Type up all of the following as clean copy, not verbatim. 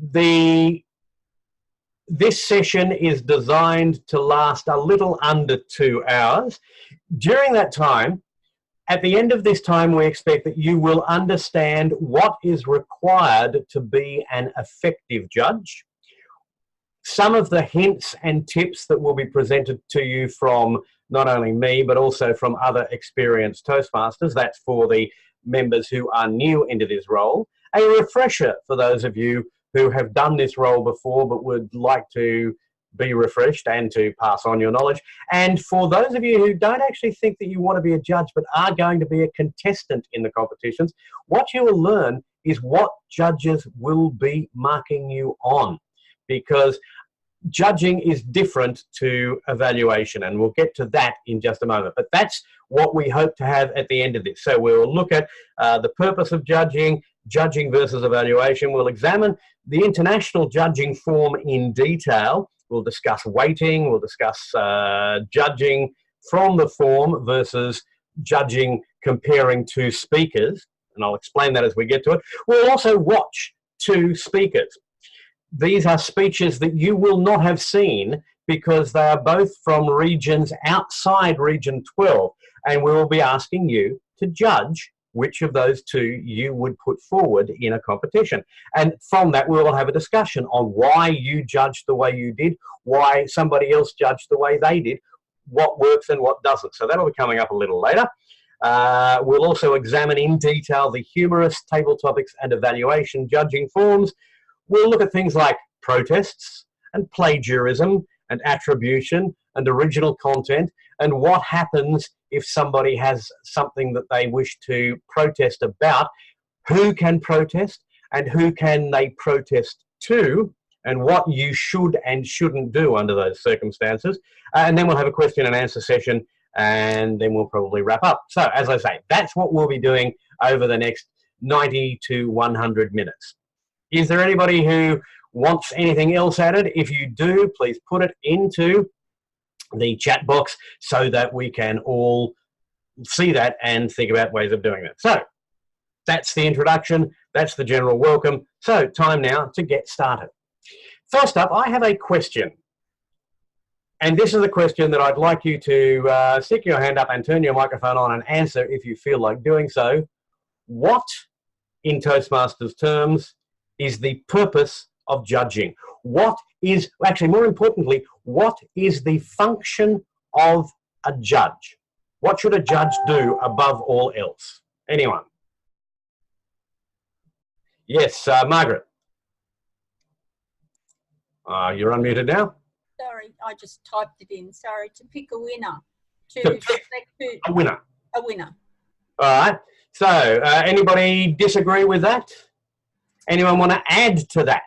This session is designed to last a little under 2 hours. During that time, at the end of this time, we expect that you will understand what is required to be an effective judge. Some of the hints and tips that will be presented to you from not only me, but also from other experienced Toastmasters. That's for the members who are new into this role. A refresher for those of you who have done this role before but would like to be refreshed and to pass on your knowledge. And for those of you who don't actually think that you want to be a judge but are going to be a contestant in the competitions, what you will learn is what judges will be marking you on, because judging is different to evaluation, and we'll get to that in just a moment. But that's what we hope to have at the end of this. So we'll look at the purpose of judging, judging versus evaluation. We'll examine the international judging form in detail. We'll discuss weighting. We'll discuss judging from the form versus judging comparing two speakers, and I'll explain that as we get to it. We'll also watch two speakers. These are speeches that you will not have seen because they are both from regions outside Region 12, and we will be asking you to judge which of those two you would put forward in a competition. And from that, we will have a discussion on why you judged the way you did, why somebody else judged the way they did, what works and what doesn't. So that'll be coming up a little later. We'll also examine in detail the humorous table topics and evaluation judging forms. We'll look at things like protests and plagiarism and attribution and original content, and what happens if somebody has something that they wish to protest about, who can protest and who can they protest to, and what you should and shouldn't do under those circumstances. And then we'll have a question and answer session, and then we'll probably wrap up. So as I say, that's what we'll be doing over the next 90 to 100 minutes. Is there anybody who wants anything else added? If you do, please put it into the chat box so that we can all see that and think about ways of doing that. So that's the introduction. That's the general welcome. So time now to get started. First up, I have a question. And this is a question that I'd like you to stick your hand up and turn your microphone on and answer if you feel like doing so. What, in Toastmasters terms, is the purpose of judging? What is, actually more importantly, what is the function of a judge? What should a judge do above all else? Anyone? Yes, Margaret. You're unmuted now. Sorry, I just typed it in. Sorry, to pick a winner. To pick a winner. A winner. All right. So, anybody disagree with that? Anyone want to add to that?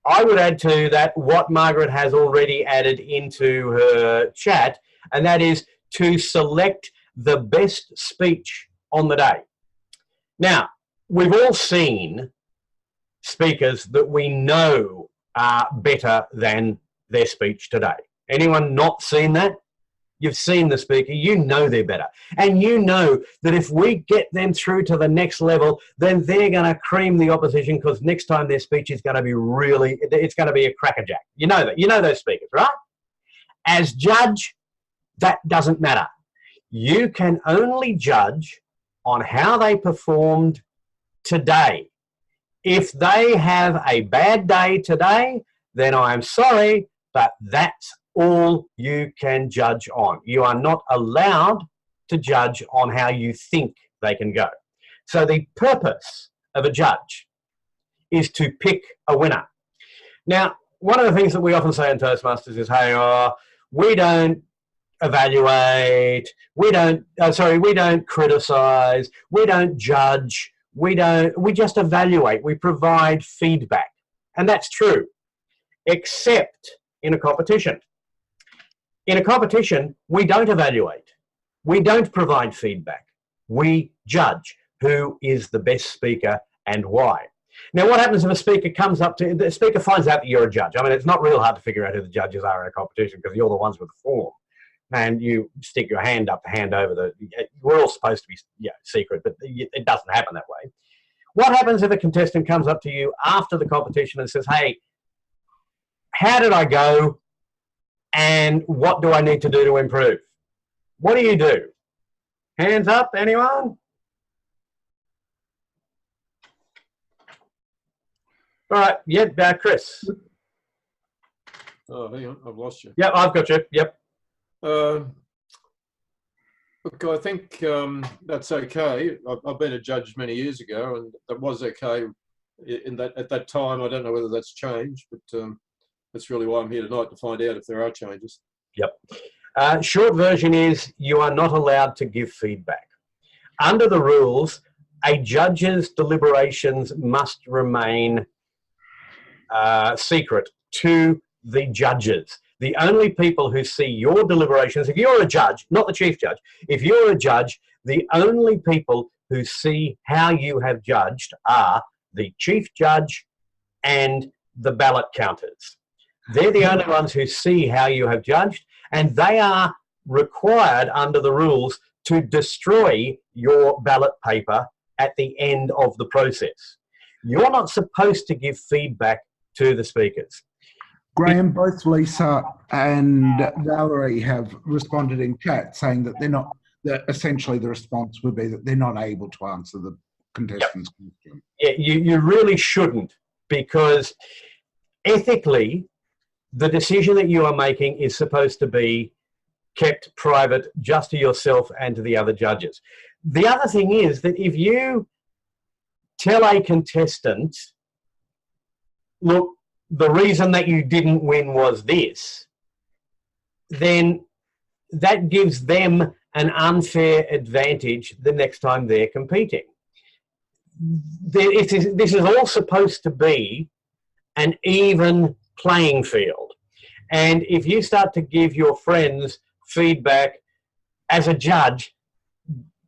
I would add to that what Margaret has already added into her chat, and that is to select the best speech on the day. Now, we've all seen speakers that we know are better than their speech today. Anyone not seen that? You've seen the speaker, you know they're better. And you know that if we get them through to the next level, then they're going to cream the opposition, because next time their speech is going to be really, it's going to be a crackerjack. You know that. You know those speakers, right? As judge, that doesn't matter. You can only judge on how they performed today. If they have a bad day today, then I'm sorry, but that's all you can judge on. You are not allowed to judge on how you think they can go. So the purpose of a judge is to pick a winner. Now, one of the things that we often say in Toastmasters is, hey, we don't evaluate, we don't criticize, we don't judge, we just evaluate, we provide feedback. And that's true, except in a competition. In a competition, we don't evaluate. We don't provide feedback. We judge who is the best speaker and why. Now, what happens if a speaker comes up to, the speaker finds out that you're a judge? I mean, it's not real hard to figure out who the judges are in a competition, because you're the ones with the form. And you stick your hand up to hand over the, we're all supposed to be secret, but it doesn't happen that way. What happens if a contestant comes up to you after the competition and says, hey, how did I go and what do I need to do to improve? What do you do? Hands up, anyone? All right, yeah, Chris. Oh, hang on, I've lost you. Yeah, I've got you, yep. Look, I think that's okay. I've been a judge many years ago, and that was okay at that time. I don't know whether that's changed, but that's really why I'm here tonight, to find out if there are changes. Yep. Short version is you are not allowed to give feedback. Under the rules, a judge's deliberations must remain secret to the judges. The only people who see your deliberations, if you're a judge, not the chief judge, if you're a judge, the only people who see how you have judged are the chief judge and the ballot counters. They're the only ones who see how you have judged, and they are required under the rules to destroy your ballot paper at the end of the process. You're not supposed to give feedback to the speakers. Graham, both Lisa and Valerie have responded in chat saying that they're not, that essentially the response would be that they're not able to answer the contestant's question. Yeah, you really shouldn't, because ethically, the decision that you are making is supposed to be kept private just to yourself and to the other judges. The other thing is that if you tell a contestant, look, the reason that you didn't win was this, then that gives them an unfair advantage the next time they're competing. This is all supposed to be an even playing field. And if you start to give your friends feedback as a judge,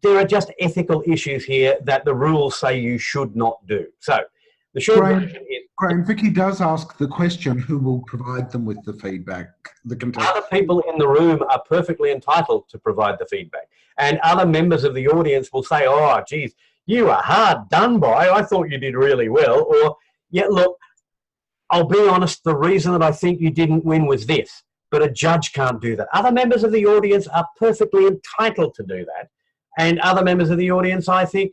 there are just ethical issues here that the rules say you should not do. So the short version is... Graham, Vicky does ask the question, who will provide them with the feedback? The contestant. Other people in the room are perfectly entitled to provide the feedback. And other members of the audience will say, oh, geez, you are hard done by. I thought you did really well. Or, yeah, look, I'll be honest, the reason that I think you didn't win was this. But a judge can't do that. Other members of the audience are perfectly entitled to do that. And other members of the audience, I think,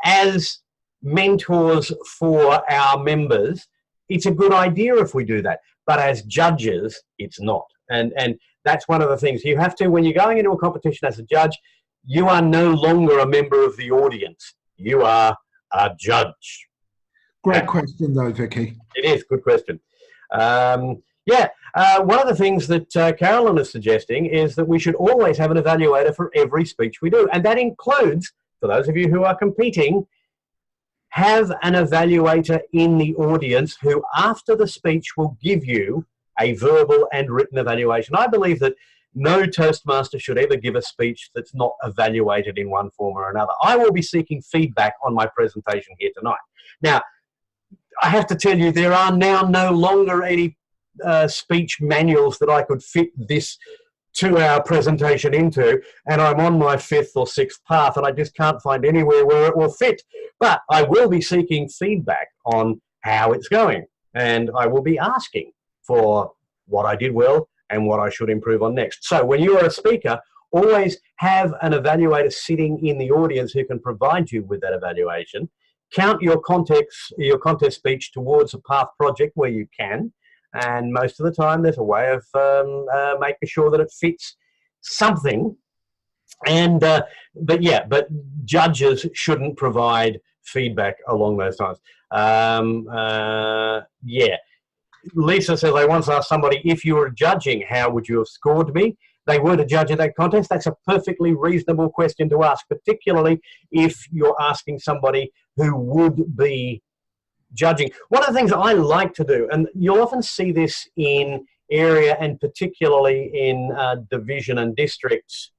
as mentors for our members, it's a good idea if we do that. But as judges, it's not. And that's one of the things. You have to, when you're going into a competition as a judge, you are no longer a member of the audience. You are a judge. Great question, though, Vicky. It is, good question. One of the things that Carolyn is suggesting is that we should always have an evaluator for every speech we do. And that includes, for those of you who are competing, have an evaluator in the audience who, after the speech, will give you a verbal and written evaluation. I believe that no Toastmaster should ever give a speech that's not evaluated in one form or another. I will be seeking feedback on my presentation here tonight. Now, I have to tell you, there are now no longer any speech manuals that I could fit this 2-hour presentation into, and I'm on my 5th or 6th path, and I just can't find anywhere where it will fit. But I will be seeking feedback on how it's going, and I will be asking for what I did well and what I should improve on next. So when you are a speaker, always have an evaluator sitting in the audience who can provide you with that evaluation. Count your contest speech towards a path project where you can. And most of the time, there's a way of making sure that it fits something. And but judges shouldn't provide feedback along those times. Lisa says, I once asked somebody, if you were judging, how would you have scored me? They weren't a judge in that contest. That's a perfectly reasonable question to ask, particularly if you're asking somebody who would be judging. One of the things I like to do, and you'll often see this in area and particularly in division and districts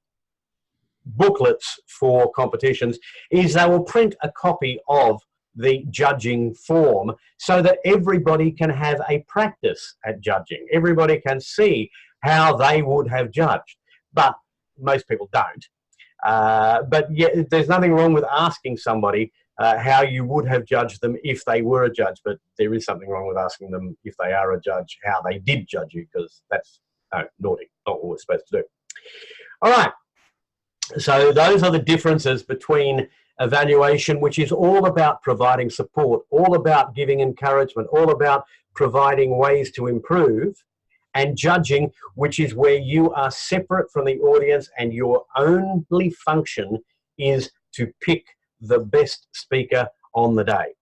booklets for competitions, is they will print a copy of the judging form so that everybody can have a practice at judging. Everybody can see how they would have judged, but most people don't. But yeah, there's nothing wrong with asking somebody how you would have judged them if they were a judge, but there is something wrong with asking them if they are a judge, how they did judge you, because that's naughty, not what we're supposed to do. All right, so those are the differences between evaluation, which is all about providing support, all about giving encouragement, all about providing ways to improve, and judging, which is where you are separate from the audience and your only function is to pick the best speaker on the day.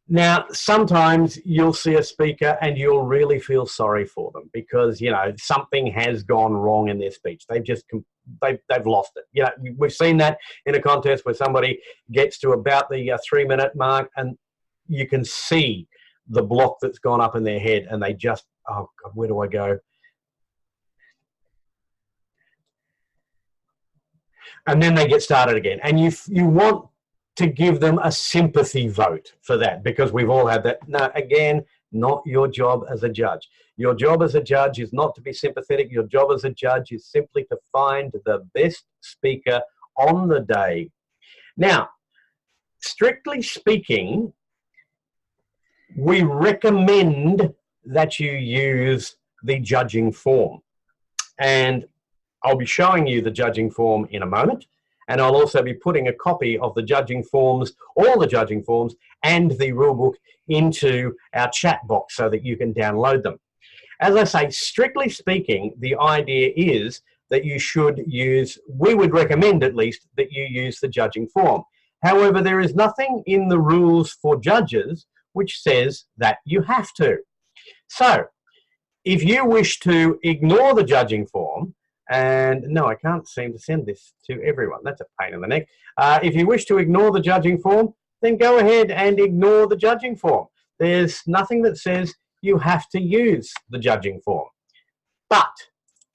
Now, sometimes you'll see a speaker and you'll really feel sorry for them because, you know, something has gone wrong in their speech. They've lost it. You know, we've seen that in a contest where somebody gets to about the 3-minute mark and you can see the block that's gone up in their head and they just, oh God, where do I go? And then they get started again. And you want to give them a sympathy vote for that, because we've all had that. No, again, not your job as a judge. Your job as a judge is not to be sympathetic. Your job as a judge is simply to find the best speaker on the day. Now, strictly speaking, we recommend that you use the judging form. And I'll be showing you the judging form in a moment. And I'll also be putting a copy of the judging forms, all the judging forms, and the rulebook into our chat box so that you can download them. As I say, strictly speaking, the idea is that you should use, we would recommend at least, that you use the judging form. However, there is nothing in the rules for judges which says that you have to. So, if you wish to ignore the judging form, and no, I can't seem to send this to everyone. That's a pain in the neck. If you wish to ignore the judging form, then go ahead and ignore the judging form. There's nothing that says you have to use the judging form. But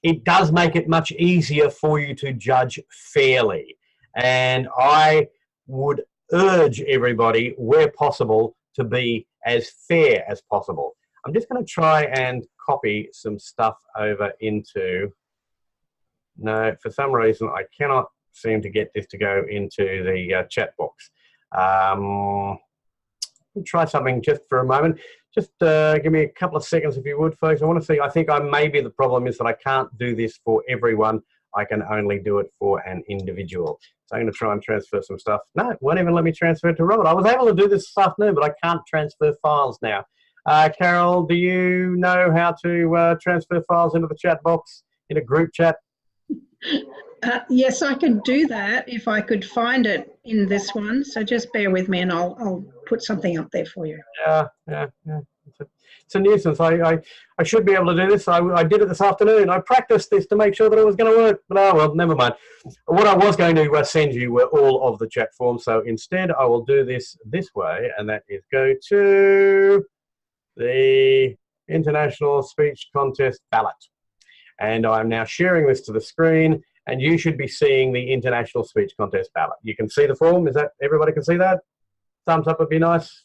it does make it much easier for you to judge fairly. And I would urge everybody, where possible, to be as fair as possible. I'm just going to try and copy some stuff over into... No, for some reason, I cannot seem to get this to go into the chat box. We'll try something just for a moment. Just give me a couple of seconds if you would, folks. I want to see, I think maybe the problem is that I can't do this for everyone. I can only do it for an individual. So I'm going to try and transfer some stuff. No, it won't even let me transfer it to Robert. I was able to do this afternoon, but I can't transfer files now. Carol, do you know how to transfer files into the chat box, in a group chat? Yes, I could do that if I could find it in this one. So just bear with me and I'll put something up there for you. Yeah. It's a nuisance. I should be able to do this. I did it this afternoon. I practiced this to make sure that it was going to work. But oh, well, never mind. What I was going to send you were all of the chat forms. So instead, I will do this way. And that is go to the International Speech Contest ballot. And I'm now sharing this to the screen, and you should be seeing the International Speech Contest ballot. You can see the form. Is that, everybody can see that? Thumbs up would be nice.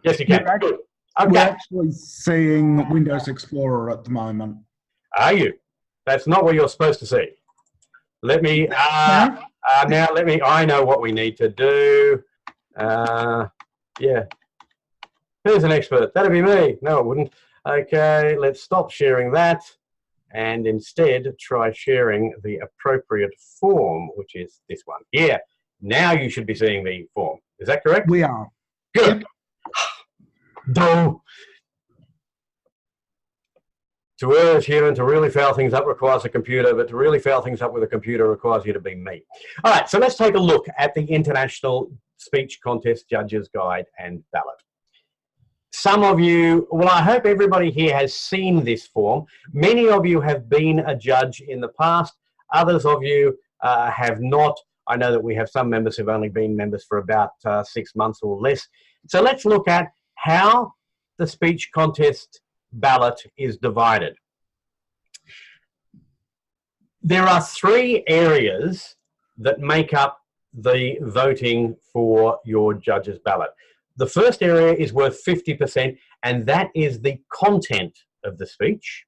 Yes, you can. Good. Okay. We're actually seeing Windows Explorer at the moment. Are you? That's not what you're supposed to see. Let me, now let me, I know what we need to do. Yeah. Who's an expert? That'd be me. No, it wouldn't. Okay, let's stop sharing that and instead try sharing the appropriate form, which is this one. Yeah, now you should be seeing the form. Is that correct? We are. Good. Do. To err is human, to really foul things up requires a computer, but to really foul things up with a computer requires you to be me. All right, so let's take a look at the International Speech Contest Judges Guide and Ballot. Some of you, well, I hope everybody here has seen this form. Many of you have been a judge in the past. Others of you have not. I know that we have some members who've only been members for about 6 months or less. So let's look at how the speech contest ballot is divided. There are 3 areas that make up the voting for your judge's ballot. The first area is worth 50%, and that is the content of the speech.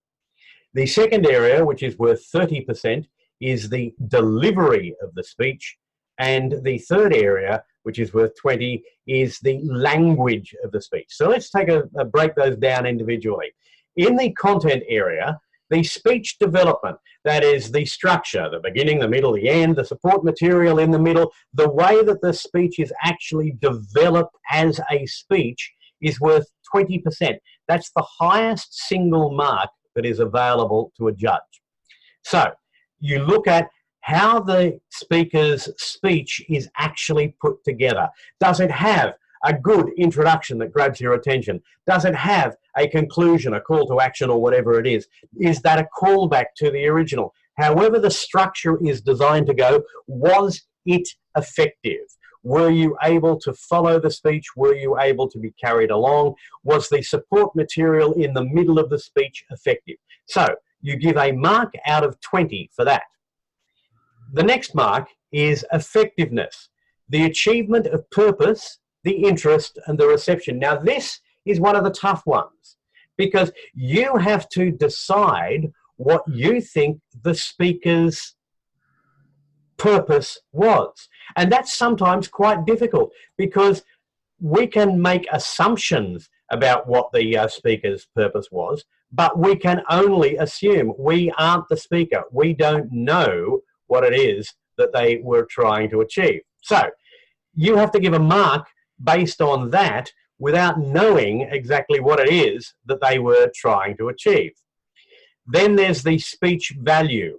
The second area, which is worth 30%, is the delivery of the speech. And the third area, which is worth 20, is the language of the speech. So let's take break those down individually. In the content area, the speech development, that is the structure, the beginning, the middle, the end, the support material in the middle, the way that the speech is actually developed as a speech is worth 20%. That's the highest single mark that is available to a judge. So you look at how the speaker's speech is actually put together. Does it have a good introduction that grabs your attention? Does it have a conclusion, a call to action, or whatever it is? Is that a callback to the original? However the structure is designed to go, was it effective? Were you able to follow the speech? Were you able to be carried along? Was the support material in the middle of the speech effective? So you give a mark out of 20 for that. The next mark is effectiveness, the achievement of purpose, the interest, and the reception. Now, this is one of the tough ones because you have to decide what you think the speaker's purpose was. And that's sometimes quite difficult because we can make assumptions about what the speaker's purpose was, but we can only assume. We aren't the speaker. We don't know what it is that they were trying to achieve. So you have to give a mark based on that without knowing exactly what it is that they were trying to achieve. Then there's the speech value,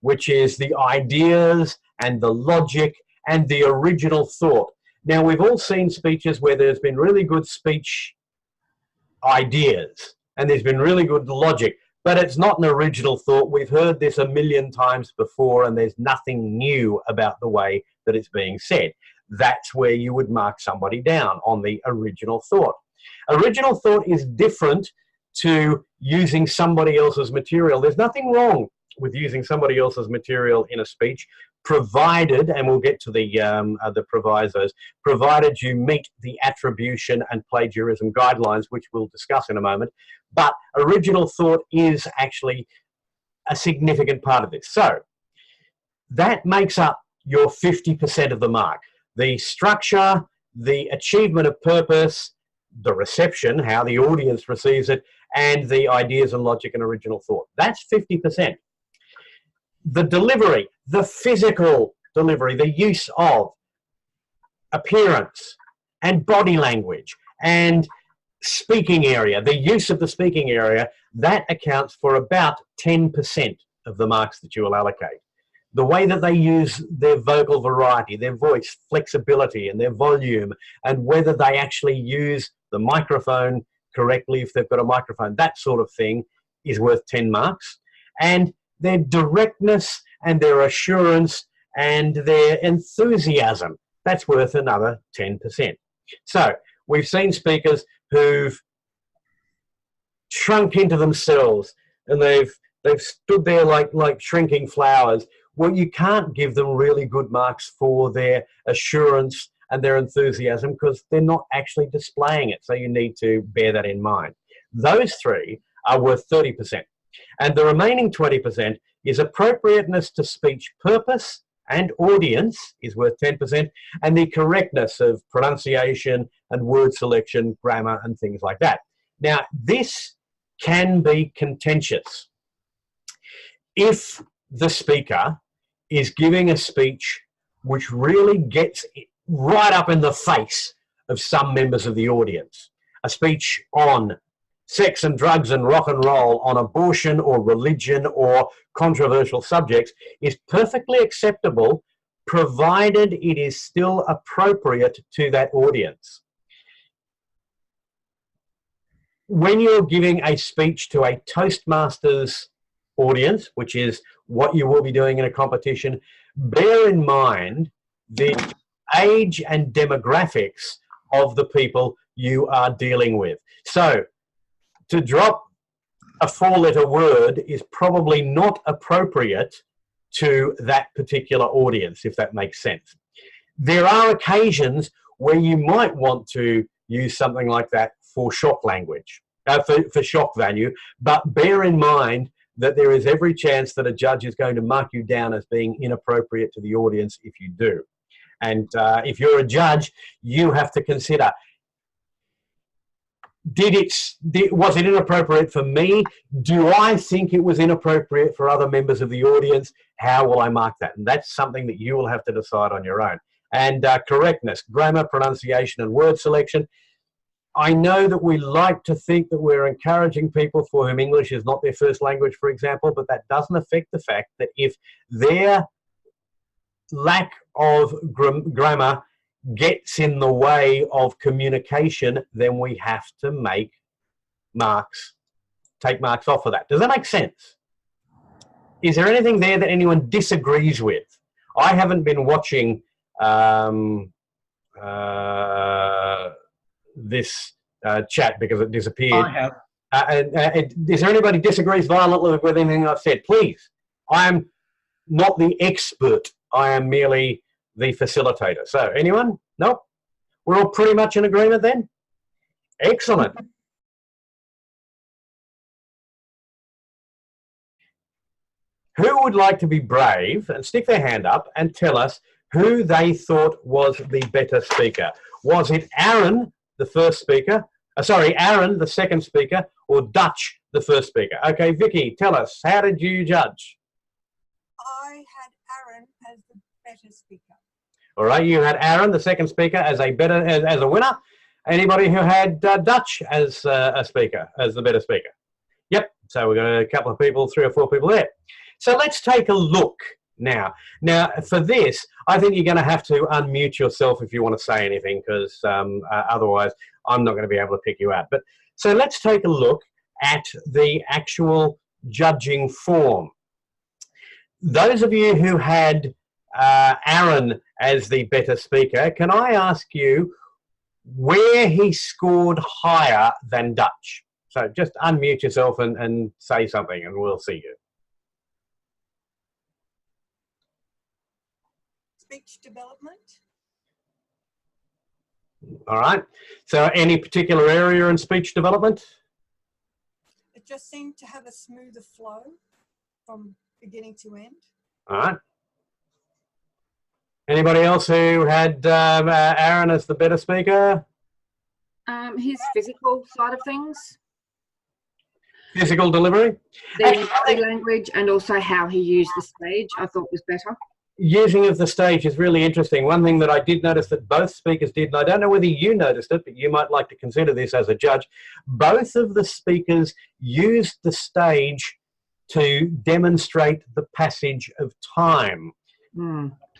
which is the ideas and the logic and the original thought. Now, we've all seen speeches where there's been really good speech ideas and there's been really good logic, but it's not an original thought. We've heard this a million times before and there's nothing new about the way that it's being said. That's where you would mark somebody down on the original thought. Original thought is different to using somebody else's material. There's nothing wrong with using somebody else's material in a speech, provided, and we'll get to the provisos, provided you meet the attribution and plagiarism guidelines, which we'll discuss in a moment. But original thought is actually a significant part of this. So that makes up your 50% of the mark. The structure, the achievement of purpose, the reception, how the audience receives it, and the ideas and logic and original thought. That's 50%. The delivery, the physical delivery, the use of appearance and body language and speaking area, the use of the speaking area, that accounts for about 10% of the marks that you will allocate. The way that they use their vocal variety, their voice flexibility and their volume, and whether they actually use the microphone correctly, if they've got a microphone, that sort of thing is worth 10 marks. And their directness and their assurance and their enthusiasm, that's worth another 10%. So we've seen speakers who've shrunk into themselves and they've stood there like shrinking flowers. Well, you can't give them really good marks for their assurance and their enthusiasm because they're not actually displaying it. So you need to bear that in mind. Those three are worth 30%. And the remaining 20% is appropriateness to speech purpose and audience is worth 10%, and the correctness of pronunciation and word selection, grammar, and things like that. Now, this can be contentious. If the speaker is giving a speech which really gets right up in the face of some members of the audience, a speech on sex and drugs and rock and roll, on abortion or religion or controversial subjects, is perfectly acceptable provided it is still appropriate to that audience. When you're giving a speech to a Toastmasters audience, which is what you will be doing in a competition, bear in mind the age and demographics of the people you are dealing with. So to drop a 4-letter word is probably not appropriate to that particular audience, if that makes sense. There are occasions where you might want to use something like that for shock language, for shock value, but bear in mind that there is every chance that a judge is going to mark you down as being inappropriate to the audience if you do. And if you're a judge, you have to consider, was it inappropriate for me? Do I think it was inappropriate for other members of the audience? How will I mark that? And that's something that you will have to decide on your own. And correctness, grammar, pronunciation, and word selection. I know that we like to think that we're encouraging people for whom English is not their first language, for example, but that doesn't affect the fact that if their lack of grammar gets in the way of communication, then we have to make marks, take marks off of that. Does that make sense? Is there anything there that anyone disagrees with? I haven't been watching this chat because it disappeared. I have. Is there anybody disagrees violently with anything I've said? Please. I'm not the expert. I am merely the facilitator. So anyone? Nope. We're all pretty much in agreement then? Excellent. Who would like to be brave and stick their hand up and tell us who they thought was the better speaker? Was it Aaron, the first speaker? Aaron, the second speaker, or Dutch, the first speaker? Okay, Vicky, tell us, how did you judge? I had Aaron as the better speaker. All right, you had Aaron, the second speaker, as a winner. Anybody who had Dutch as a speaker, as the better speaker? Yep, so we've got a couple of people, 3 or 4 people there. So let's take a look now. Now, for this, I think you're going to have to unmute yourself if you want to say anything, because otherwise I'm not going to be able to pick you out. But so let's take a look at the actual judging form. Those of you who had Aaron as the better speaker, can I ask you where he scored higher than Dutch? So just unmute yourself and say something and we'll see you. Speech development. All right. So any particular area in speech development? It just seemed to have a smoother flow from beginning to end. All right. Anybody else who had Aaron as the better speaker? His physical side of things. Physical delivery? The body language and also how he used the stage I thought was better. Using of the stage is really interesting. One thing that I did notice that both speakers did, and I don't know whether you noticed it, but you might like to consider this as a judge, both of the speakers used the stage to demonstrate the passage of time.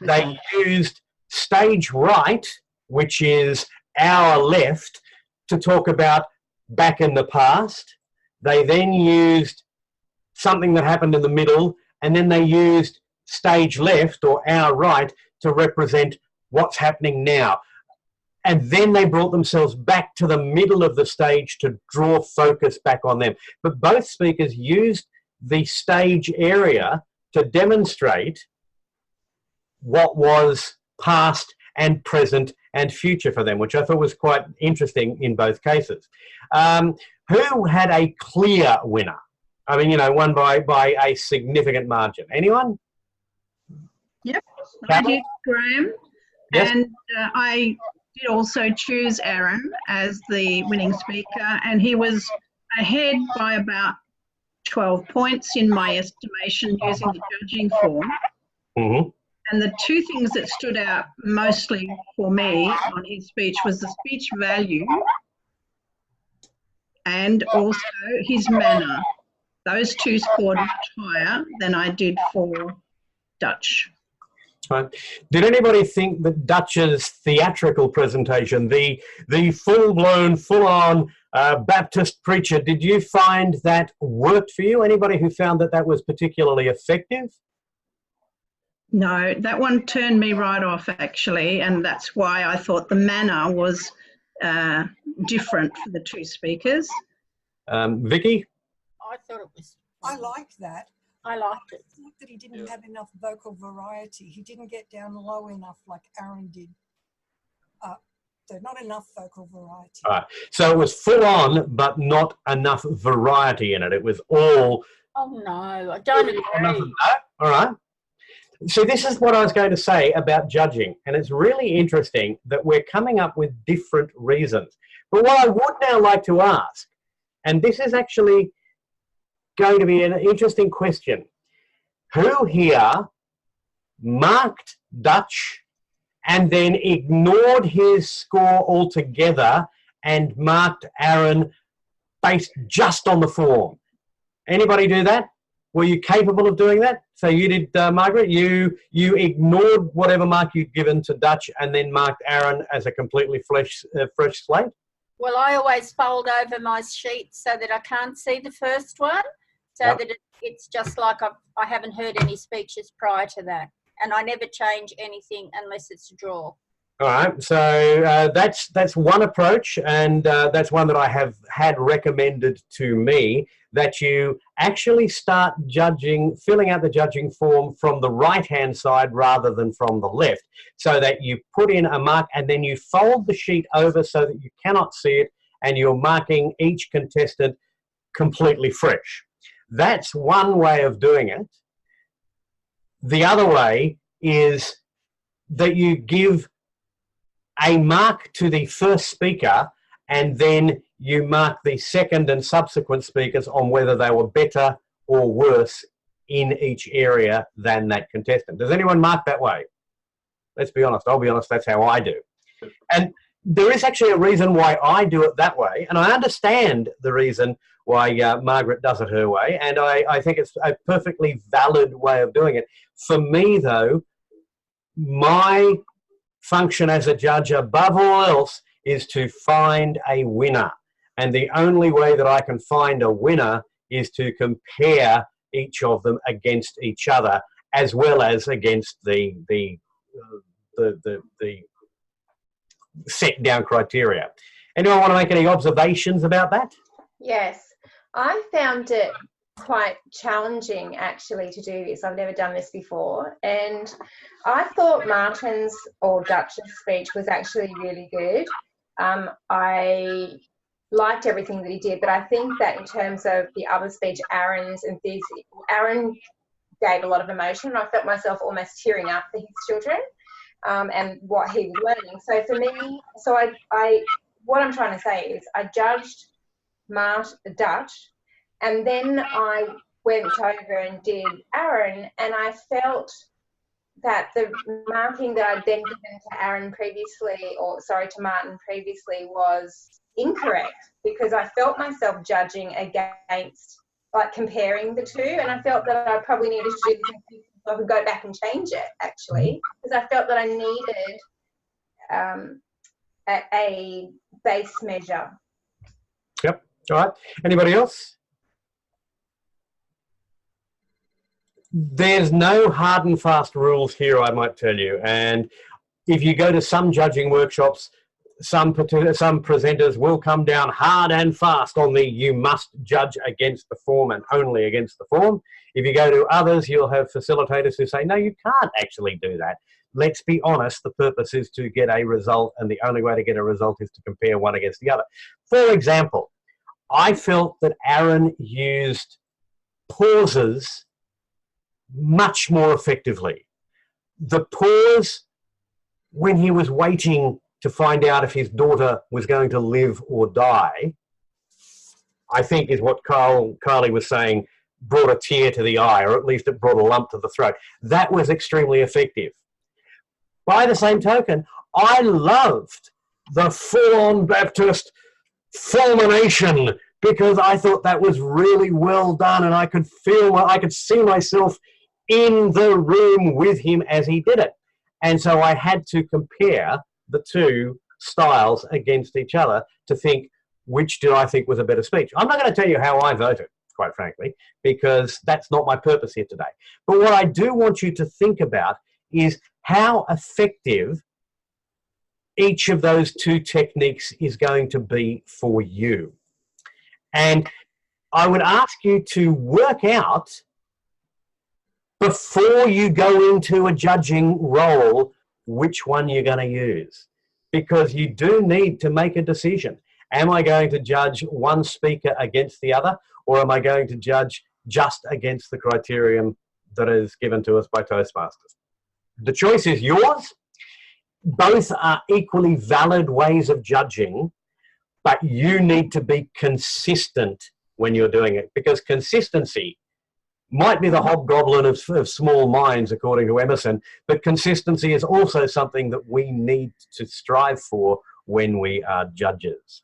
They used stage right, which is our left, to talk about back in the past. They then used something that happened in the middle, and then they used stage left or our right to represent what's happening now. And then they brought themselves back to the middle of the stage to draw focus back on them. But both speakers used the stage area to demonstrate what was past and present and future for them, which I thought was quite interesting in both cases. Who had a clear winner? I mean, you know, won by a significant margin. Anyone? Yep, Carol? I did, Graham. Yes. And I did also choose Aaron as the winning speaker, and he was ahead by about 12 points in my estimation using the judging form. Mm-hmm. And the 2 things that stood out mostly for me on his speech was the speech value and also his manner. Those 2 scored much higher than I did for Dutch. Right. Did anybody think that Dutch's theatrical presentation, the full-blown, full-on Baptist preacher, did you find that worked for you? Anybody who found that that was particularly effective? No, that one turned me right off, actually, and that's why I thought the manner was different for the 2 speakers. Vicky? I thought it was. I liked that. I liked it. I thought that he didn't have enough vocal variety. He didn't get down low enough like Aaron did. So not enough vocal variety. So it was full on, but not enough variety in it. It was all Oh no, I don't agree. No? All right. So this is what I was going to say about judging, and it's really interesting that we're coming up with different reasons. But what I would now like to ask, and this is actually going to be an interesting question, who here marked Dutch and then ignored his score altogether and marked Aaron based just on the form? Anybody do that? Were you capable of doing that? So you did, Margaret, you ignored whatever mark you'd given to Dutch and then marked Aaron as a completely fresh slate? Well, I always fold over my sheet so that I can't see the first one, so that it's just like I haven't heard any speeches prior to that. And I never change anything unless it's a draw. All right, so that's one approach, and that's one that I have had recommended to me, that you actually start judging, filling out the judging form from the right-hand side rather than from the left, so that you put in a mark and then you fold the sheet over so that you cannot see it, and you're marking each contestant completely fresh. That's one way of doing it. The other way is that you give a mark to the first speaker and then you mark the second and subsequent speakers on whether they were better or worse in each area than that contestant. Does anyone mark that way? Let's be honest. I'll be honest, that's how I do. And there is actually a reason why I do it that way, and I understand the reason why Margaret does it her way, and I think it's a perfectly valid way of doing it. For me, though, my function as a judge above all else is to find a winner, and the only way that I can find a winner is to compare each of them against each other, as well as against the set down criteria. Anyone want to make any observations about that? Yes, I found it quite challenging actually to do this. I've never done this before, and I thought Martin's or Dutch's speech was actually really good. I liked everything that he did, but I think that in terms of the other speech, Aaron's enthusiasm, Aaron gave a lot of emotion, and I felt myself almost tearing up for his children and what he was learning. So for me, what I'm trying to say is I judged Dutch, and then I went over and did Aaron, and I felt that the marking that I'd then given to Aaron previously, or sorry, to Martin previously, was incorrect, because I felt myself judging against, like, comparing the two, and I felt that I probably needed to do this so I could go back and change it, actually, because I felt that I needed a base measure. Yep. All right. Anybody else? There's no hard and fast rules here, I might tell you. And if you go to some judging workshops, some presenters will come down hard and fast on the you must judge against the form and only against the form. If you go to others, you'll have facilitators who say, no, you can't actually do that. Let's be honest, the purpose is to get a result, and the only way to get a result is to compare one against the other. For example, I felt that Aaron used pauses much more effectively. The pause when he was waiting to find out if his daughter was going to live or die, I think is what Carly was saying, brought a tear to the eye, or at least it brought a lump to the throat. That was extremely effective. By the same token, I loved the full-on Baptist fulmination, because I thought that was really well done, and I could see myself in the room with him as he did it. And so I had to compare the two styles against each other to think, which do I think was a better speech? I'm not going to tell you how I voted, quite frankly, because that's not my purpose here today. But what I do want you to think about is how effective each of those two techniques is going to be for you. And I would ask you to work out, before you go into a judging role, which one you're going to use, because you do need to make a decision. Am I going to judge one speaker against the other, or am I going to judge just against the criterion that is given to us by Toastmasters. The choice is yours. Both are equally valid ways of judging, but you need to be consistent when you're doing it, because consistency might be the hobgoblin of small minds, according to Emerson, but consistency is also something that we need to strive for when we are judges.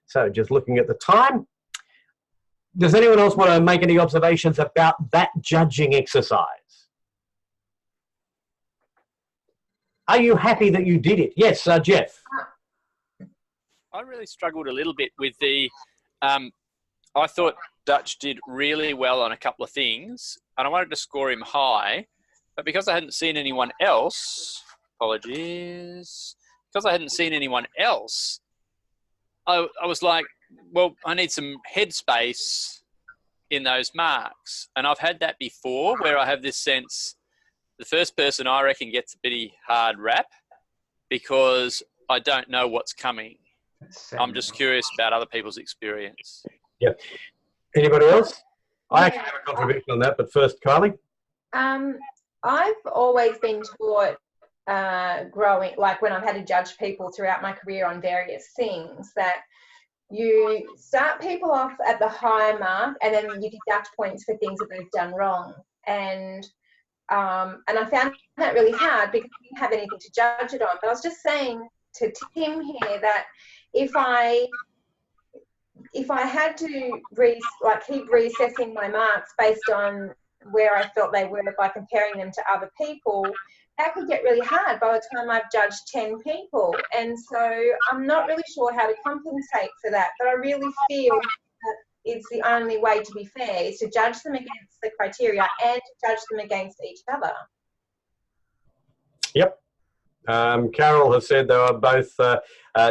So just looking at the time, does anyone else want to make any observations about that judging exercise? Are you happy that you did it? Yes, Jeff. I really struggled a little bit with the, I thought Dutch did really well on a couple of things, and I wanted to score him high, but because I hadn't seen anyone else, apologies, because I hadn't seen anyone else, I was like, well, I need some headspace in those marks. And I've had that before where I have this sense, the first person I reckon gets a pretty hard rap because I don't know what's coming. I'm just curious about other people's experience. Yeah. Anybody else? I actually have a contribution on that, but first, Kylie. I've always been taught growing, like when I've had to judge people throughout my career on various things, that you start people off at the high mark and then you deduct points for things that they've done wrong. And I found that really hard because I didn't have anything to judge it on. But I was just saying to Tim here that if I had to keep reassessing my marks based on where I felt they were by comparing them to other people, that could get really hard by the time I've judged 10 people. And so I'm not really sure how to compensate for that, but I really feel that it's the only way to be fair, is to judge them against the criteria and to judge them against each other. Yep. Carol has said they are both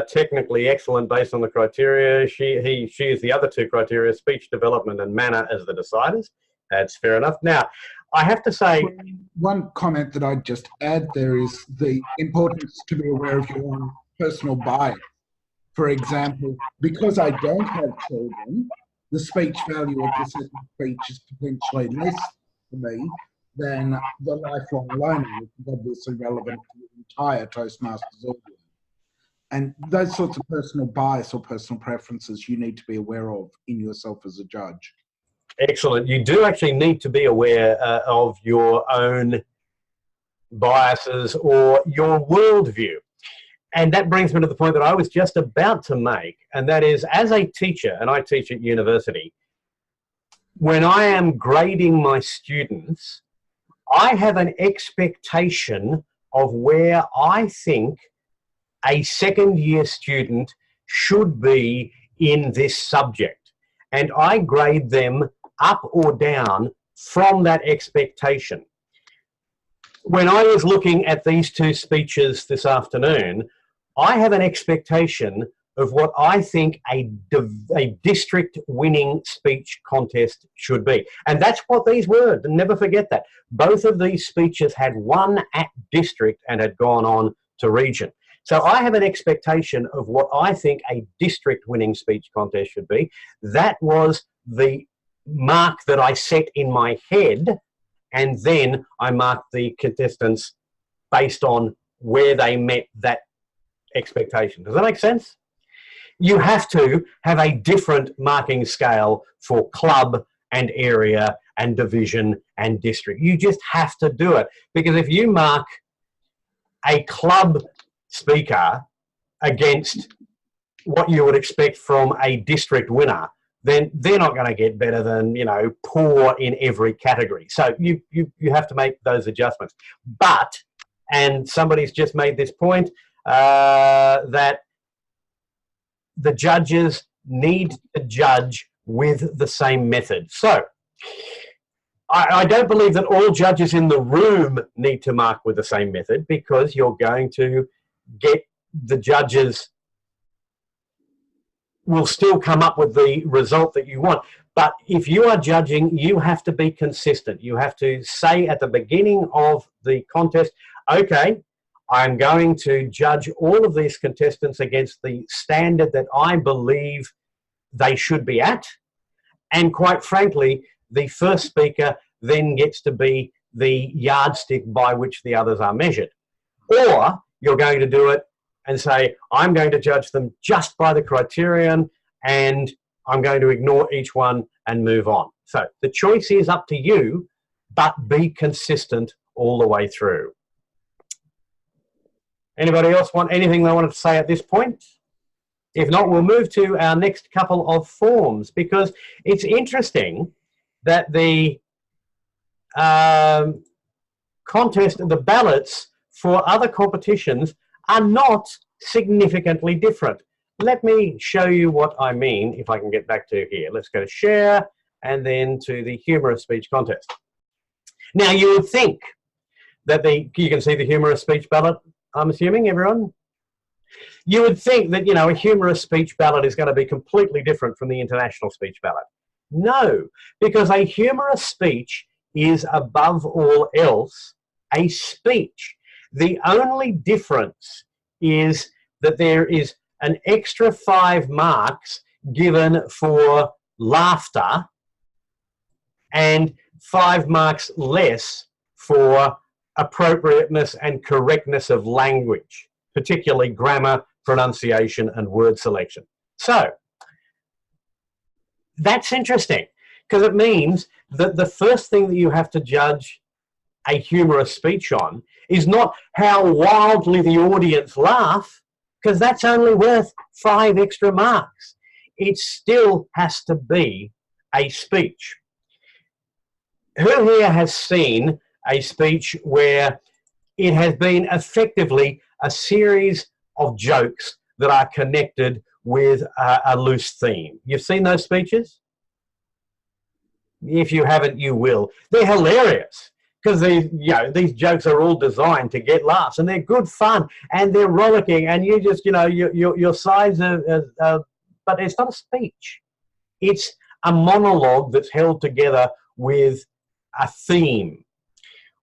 technically excellent based on the criteria. She is the other two criteria, speech development and manner, as the deciders. That's fair enough. Now, I have to say... One comment that I'd just add there is the importance to be aware of your own personal bias. For example, because I don't have children, the speech value of the second speech is potentially less for me than the lifelong learning, which is obviously relevant to the entire Toastmasters audience. And those sorts of personal bias or personal preferences you need to be aware of in yourself as a judge. Excellent. You do actually need to be aware of your own biases or your worldview. And that brings me to the point that I was just about to make, and that is, as a teacher, and I teach at university, when I am grading my students, I have an expectation of where I think a second-year student should be in this subject. And I grade them up or down from that expectation. When I was looking at these two speeches this afternoon, I have an expectation of what I think a district winning speech contest should be. And that's what these were. Never forget that. Both of these speeches had won at district and had gone on to region. So I have an expectation of what I think a district winning speech contest should be. That was the mark that I set in my head, and then I marked the contestants based on where they met that expectation. Does that make sense? You have to have a different marking scale for club and area and division and district. You just have to do it, because if you mark a club speaker against what you would expect from a district winner, then they're not going to get better than, you know, poor in every category. So you have to make those adjustments. But, and somebody's just made this point, that the judges need to judge with the same method. So I don't believe that all judges in the room need to mark with the same method, because you're going to get the judges will still come up with the result that you want. But if you are judging, you have to be consistent. You have to say at the beginning of the contest, okay, I'm going to judge all of these contestants against the standard that I believe they should be at. And quite frankly, the first speaker then gets to be the yardstick by which the others are measured. Or you're going to do it and say, I'm going to judge them just by the criterion and I'm going to ignore each one and move on. So the choice is up to you, but be consistent all the way through. Anybody else want anything they wanted to say at this point? If not, we'll move to our next couple of forms, because it's interesting that the contest and the ballots for other competitions are not significantly different. Let me show you what I mean, if I can get back to here. Let's go to share and then to the humorous speech contest. Now, you would think that you can see the humorous speech ballot, I'm assuming, everyone? You would think that, you know, a humorous speech ballot is going to be completely different from the international speech ballot. No, because a humorous speech is, above all else, a speech. The only difference is that there is an extra 5 marks given for laughter and 5 marks less for appropriateness and correctness of language, particularly grammar, pronunciation, and word selection. So that's interesting, because it means that the first thing that you have to judge a humorous speech on is not how wildly the audience laugh, because that's only worth 5 extra marks. It still has to be a speech. Who here has seen a speech where it has been effectively a series of jokes that are connected with a loose theme? You've seen those speeches? If you haven't, you will. They're hilarious, because these jokes are all designed to get laughs, and they're good fun, and they're rollicking, and you just, your sides are, but it's not a speech. It's a monologue that's held together with a theme.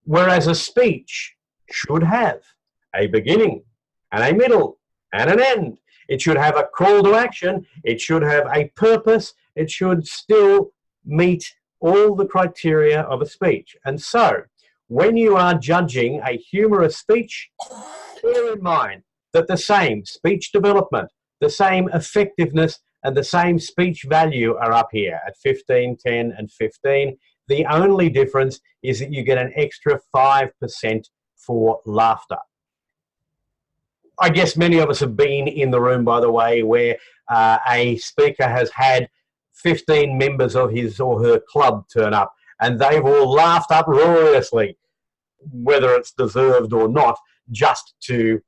Whereas a speech should have a beginning and a middle and an end. It should have a call to action. It should have a purpose. It should still meet all the criteria of a speech. And so, when you are judging a humorous speech, bear in mind that the same speech development, the same effectiveness, and the same speech value are up here at 15, 10, and 15. The only difference is that you get an extra 5% for laughter. I guess many of us have been in the room, by the way, where a speaker has had 15 members of his or her club turn up, and they've all laughed uproariously, whether it's deserved or not, just to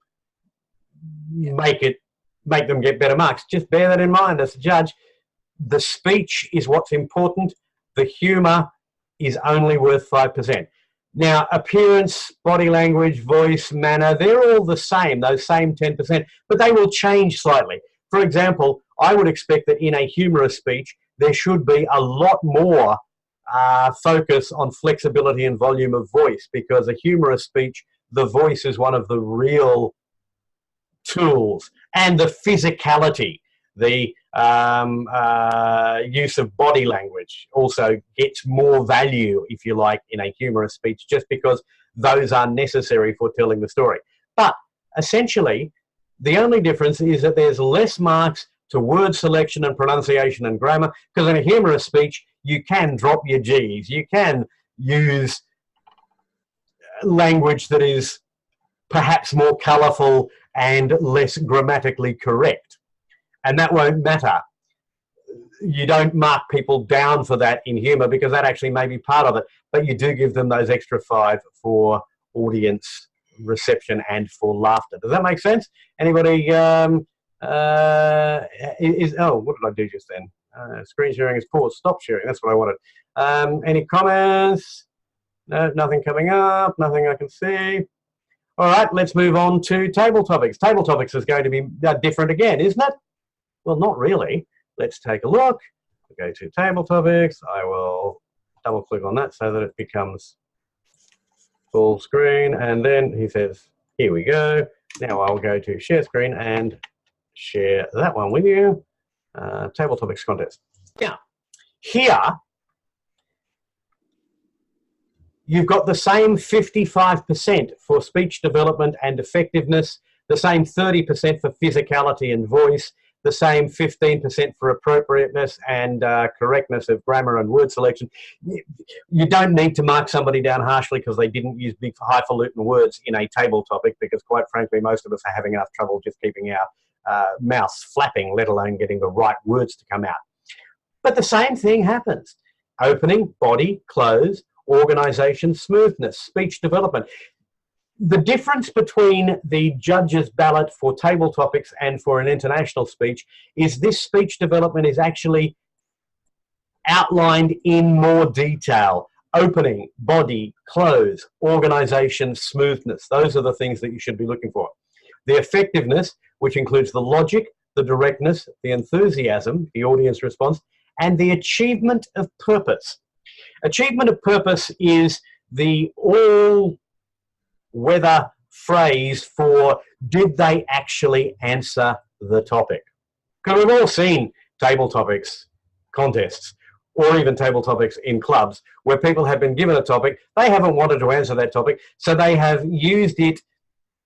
make them get better marks. Just bear that in mind as a judge. The speech is what's important. The humour is only worth 5%. Now, appearance, body language, voice, manner, they're all the same, those same 10%, but they will change slightly. For example, I would expect that in a humorous speech, there should be a lot more focus on flexibility and volume of voice, because a humorous speech, the voice is one of the real tools, and the physicality, the use of body language also gets more value, if you like, in a humorous speech, just because those are necessary for telling the story. But essentially, the only difference is that there's less marks to word selection and pronunciation and grammar, because in a humorous speech, you can drop your G's. You can use language that is perhaps more colourful and less grammatically correct. And that won't matter. You don't mark people down for that in humour, because that actually may be part of it, but you do give them those extra 5 for audience reception and for laughter. Does that make sense? Anybody? Oh, what did I do just then? Screen sharing is paused. Stop sharing. That's what I wanted. Any comments? No, nothing coming up. Nothing I can see. All right, let's move on to table topics. Table topics is going to be different again, isn't it? Well, not really. Let's take a look. We'll go to table topics. I will double click on that so that it becomes full screen. And then he says, here we go. Now I'll go to share screen and share that one with you. Table topics contest. Now, here you've got the same 55% for speech development and effectiveness, the same 30% for physicality and voice, the same 15% for appropriateness and correctness of grammar and word selection. You don't need to mark somebody down harshly because they didn't use big highfalutin words in a table topic, because quite frankly, most of us are having enough trouble just keeping our mouths flapping, let alone getting the right words to come out. But the same thing happens. Opening, body, close, organisation, smoothness, speech development. The difference between the judge's ballot for table topics and for an international speech is this speech development is actually outlined in more detail. Opening, body, close, organisation, smoothness. Those are the things that you should be looking for. The effectiveness, which includes the logic, the directness, the enthusiasm, the audience response, and the achievement of purpose. Achievement of purpose is the all-weather phrase for did they actually answer the topic? Because we've all seen table topics contests, or even table topics in clubs, where people have been given a topic, they haven't wanted to answer that topic, so they have used it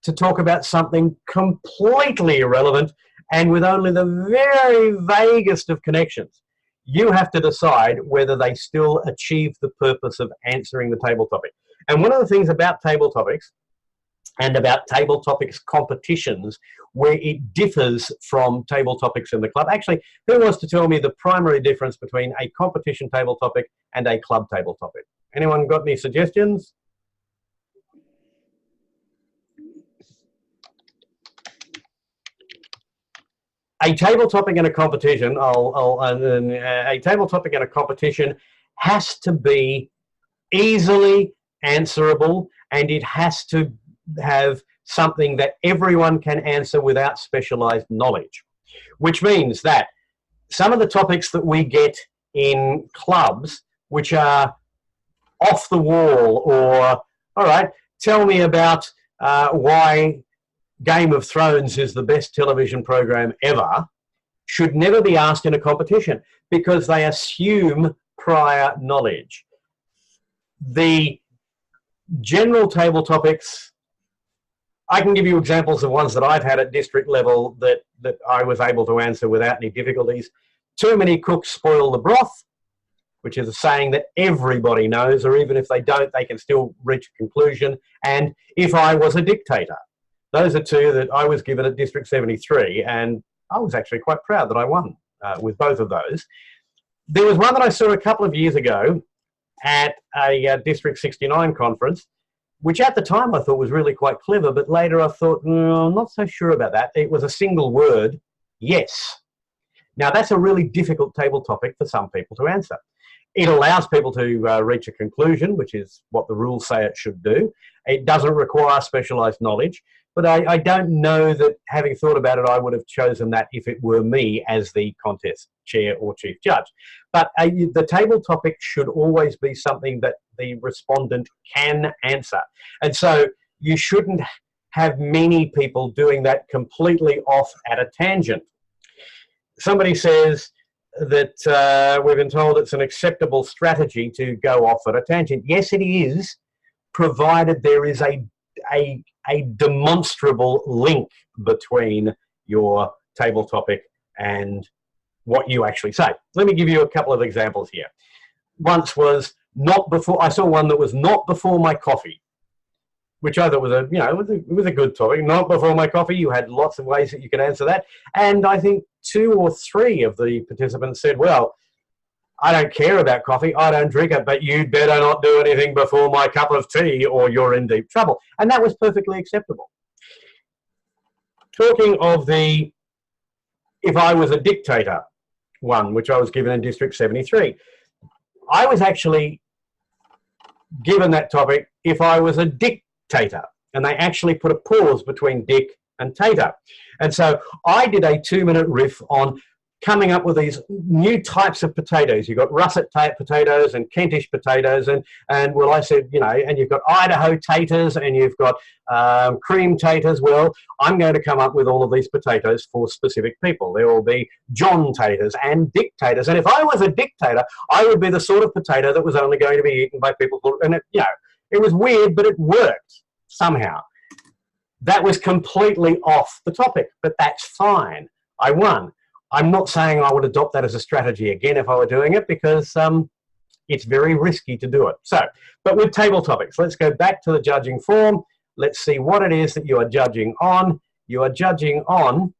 to talk about something completely irrelevant and with only the very vaguest of connections. You have to decide whether they still achieve the purpose of answering the table topic. And one of the things about table topics and about table topics competitions where it differs from table topics in the club. Actually, who wants to tell me the primary difference between a competition table topic and a club table topic? Anyone got any suggestions? A table topic in a competition, a table topic in a competition has to be easily answerable, and it has to have something that everyone can answer without specialized knowledge, which means that some of the topics that we get in clubs, which are off the wall, or, all right, tell me about why Game of Thrones is the best television program ever, should never be asked in a competition because they assume prior knowledge. The general table topics, I can give you examples of ones that I've had at district level that I was able to answer without any difficulties. Too many cooks spoil the broth, which is a saying that everybody knows, or even if they don't, they can still reach a conclusion. And if I was a dictator. Those are two that I was given at District 73, and I was actually quite proud that I won with both of those. There was one that I saw a couple of years ago at a District 69 conference, which at the time I thought was really quite clever, but later I thought, I'm not so sure about that. It was a single word, yes. Now that's a really difficult table topic for some people to answer. It allows people to reach a conclusion, which is what the rules say it should do. It doesn't require specialised knowledge, but I don't know that, having thought about it, I would have chosen that if it were me as the contest chair or chief judge. But the table topic should always be something that the respondent can answer. And so you shouldn't have many people doing that completely off at a tangent. Somebody says that we've been told it's an acceptable strategy to go off at a tangent. Yes, it is, provided there is a demonstrable link between your table topic and what you actually say. Let me give you a couple of examples here. Once was not before, I saw one that was not before my coffee, which I thought was it was a good topic. Not before my coffee. You had lots of ways that you could answer that. And I think 2 or 3 of the participants said, well, I don't care about coffee, I don't drink it, but you'd better not do anything before my cup of tea or you're in deep trouble. And that was perfectly acceptable. Talking of the if I was a dictator one, which I was given in District 73, I was actually given that topic if I was a dictator, and they actually put a pause between dick and tater. And so I did a 2-minute riff on coming up with these new types of potatoes. You've got russet potatoes and Kentish potatoes, and well, I said, and you've got Idaho taters, and you've got cream taters. Well, I'm going to come up with all of these potatoes for specific people. There will be John taters and dictators. And if I was a dictator, I would be the sort of potato that was only going to be eaten by people who, and It was weird, but it worked somehow. That was completely off the topic, but that's fine. I won. I'm not saying I would adopt that as a strategy again if I were doing it, because it's very risky to do it. So, but with table topics, let's go back to the judging form. Let's see what it is that you are judging on. You are judging on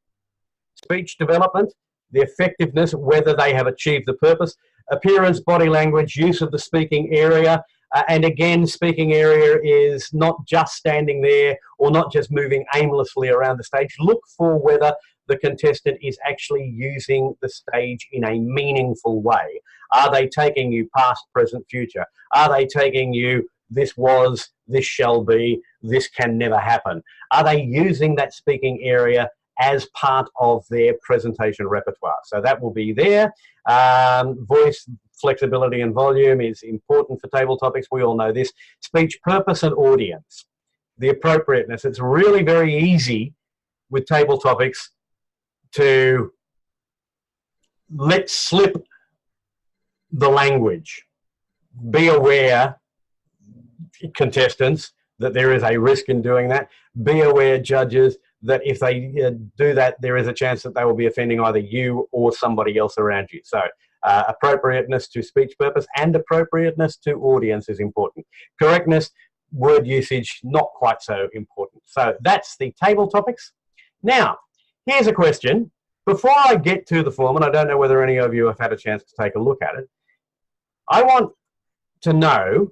speech development, the effectiveness, whether they have achieved the purpose, appearance, body language, use of the speaking area. And again, speaking area is not just standing there or not just moving aimlessly around the stage. Look for whether the contestant is actually using the stage in a meaningful way. Are they taking you past, present, future? Are they taking you, this was, this shall be, this can never happen? Are they using that speaking area as part of their presentation repertoire? So that will be there. Voice flexibility and volume is important for table topics. We all know this. Speech purpose and audience. The appropriateness. It's really very easy with table topics to let slip the language. Be aware, contestants, that there is a risk in doing that. Be aware, judges, that if they do that, there is a chance that they will be offending either you or somebody else around you. So appropriateness to speech purpose and appropriateness to audience is important. Correctness, word usage, not quite so important. So that's the table topics. Now, here's a question. Before I get to the form, and I don't know whether any of you have had a chance to take a look at it, I want to know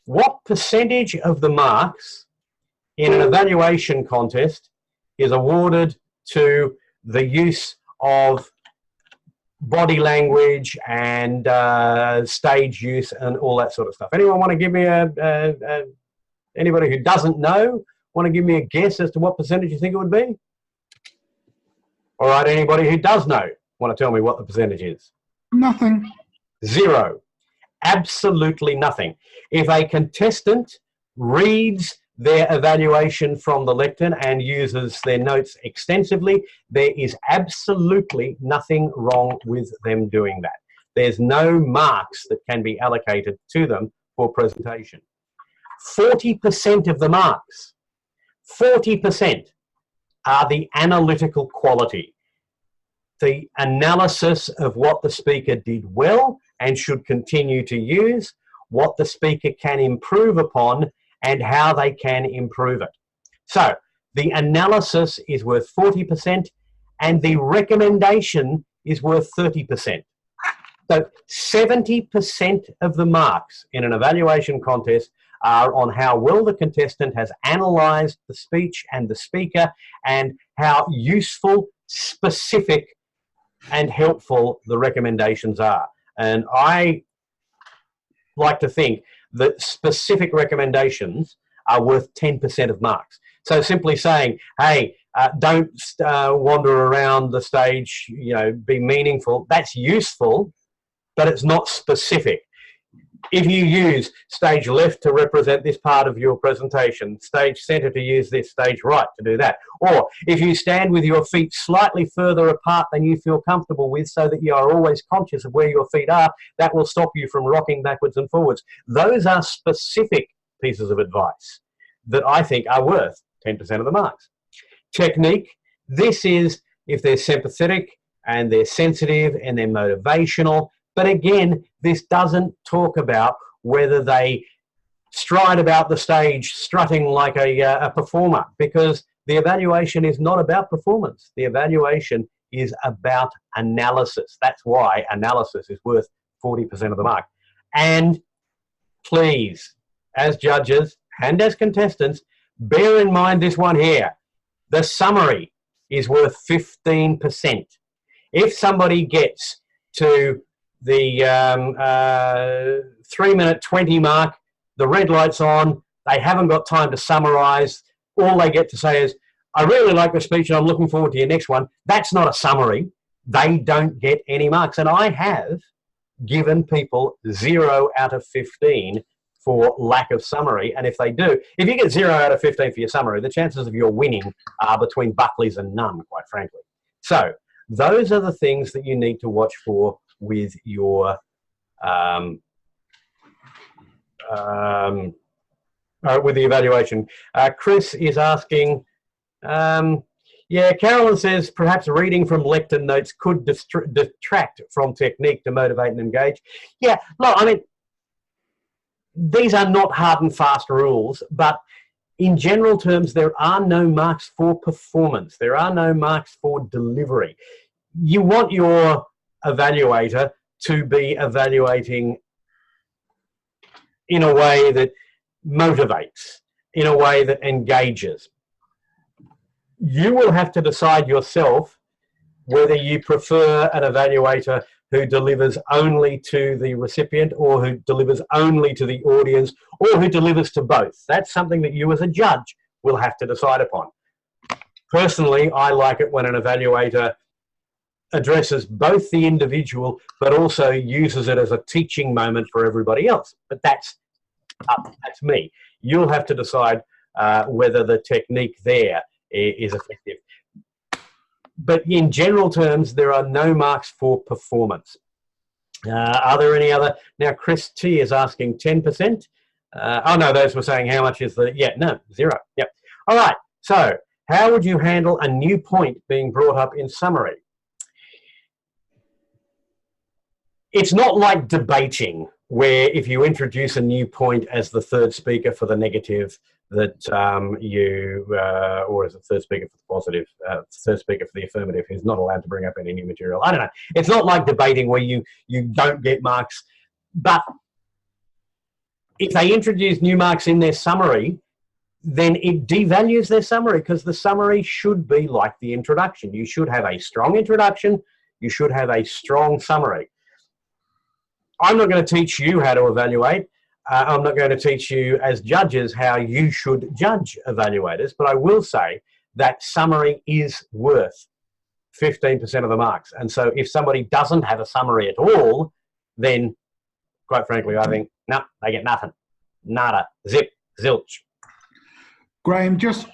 what percentage of the marks in an evaluation contest is awarded to the use of body language and stage use and all that sort of stuff. Anyone want to give me anybody who doesn't know, want to give me a guess as to what percentage you think it would be? All right, anybody who does know, want to tell me what the percentage is? Nothing. 0. Absolutely nothing. If a contestant reads their evaluation from the lectern and uses their notes extensively, there is absolutely nothing wrong with them doing that. There's no marks that can be allocated to them for presentation. 40% of the marks, 40% are the analytical quality, the analysis of what the speaker did well and should continue to use, what the speaker can improve upon, and how they can improve it. So the analysis is worth 40% and the recommendation is worth 30%. So 70% of the marks in an evaluation contest are on how well the contestant has analysed the speech and the speaker and how useful, specific and helpful the recommendations are. And I like to think that specific recommendations are worth 10% of marks. So simply saying, hey, don't wander around the stage, you know, be meaningful, that's useful, but it's not specific. If you use stage left to represent this part of your presentation, stage center to use this, stage right to do that, or if you stand with your feet slightly further apart than you feel comfortable with so that you are always conscious of where your feet are, that will stop you from rocking backwards and forwards. Those are specific pieces of advice that I think are worth 10% of the marks. Technique, this is if they're sympathetic and they're sensitive and they're motivational. But again, this doesn't talk about whether they stride about the stage strutting like a performer, because the evaluation is not about performance. The evaluation is about analysis. That's why analysis is worth 40% of the mark. And please, as judges and as contestants, bear in mind this one here. The summary is worth 15%. If somebody gets to the 3-minute 20 mark, the red light's on, they haven't got time to summarise, all they get to say is, I really like the speech and I'm looking forward to your next one. That's not a summary. They don't get any marks. And I have given people 0 out of 15 for lack of summary. And if they do, if you get 0 out of 15 for your summary, the chances of your winning are between Buckley's and none, quite frankly. So those are the things that you need to watch for with your with the evaluation. Chris is asking, yeah, Carolyn says perhaps reading from lectern notes could detract from technique to motivate and engage. Yeah, look, I mean, these are not hard and fast rules, but in general terms, there are no marks for performance. There are no marks for delivery. You want your evaluator to be evaluating in a way that motivates, in a way that engages. You will have to decide yourself whether you prefer an evaluator who delivers only to the recipient or who delivers only to the audience or who delivers to both. That's something that you as a judge will have to decide upon. Personally, I like it when an evaluator addresses both the individual but also uses it as a teaching moment for everybody else. But that's me. You'll have to decide whether the technique there is effective. But in general terms, there are no marks for performance. Are there any other? Now, Chris T is asking 10%. Oh, no, those were saying how much is the, yeah, no, 0. Yep. All right, so how would you handle a new point being brought up in summary? It's not like debating, where if you introduce a new point as the third speaker for the negative, that or as a third speaker for the positive, third speaker for the affirmative, who's not allowed to bring up any new material. I don't know. It's not like debating where you don't get marks. But if they introduce new marks in their summary, then it devalues their summary, because the summary should be like the introduction. You should have a strong introduction. You should have a strong summary. I'm not going to teach you how to evaluate. I'm not going to teach you as judges how you should judge evaluators, but I will say that summary is worth 15% of the marks. And so if somebody doesn't have a summary at all, then quite frankly, I think, no, they get nothing. Nada. Zip. Zilch. Graham, just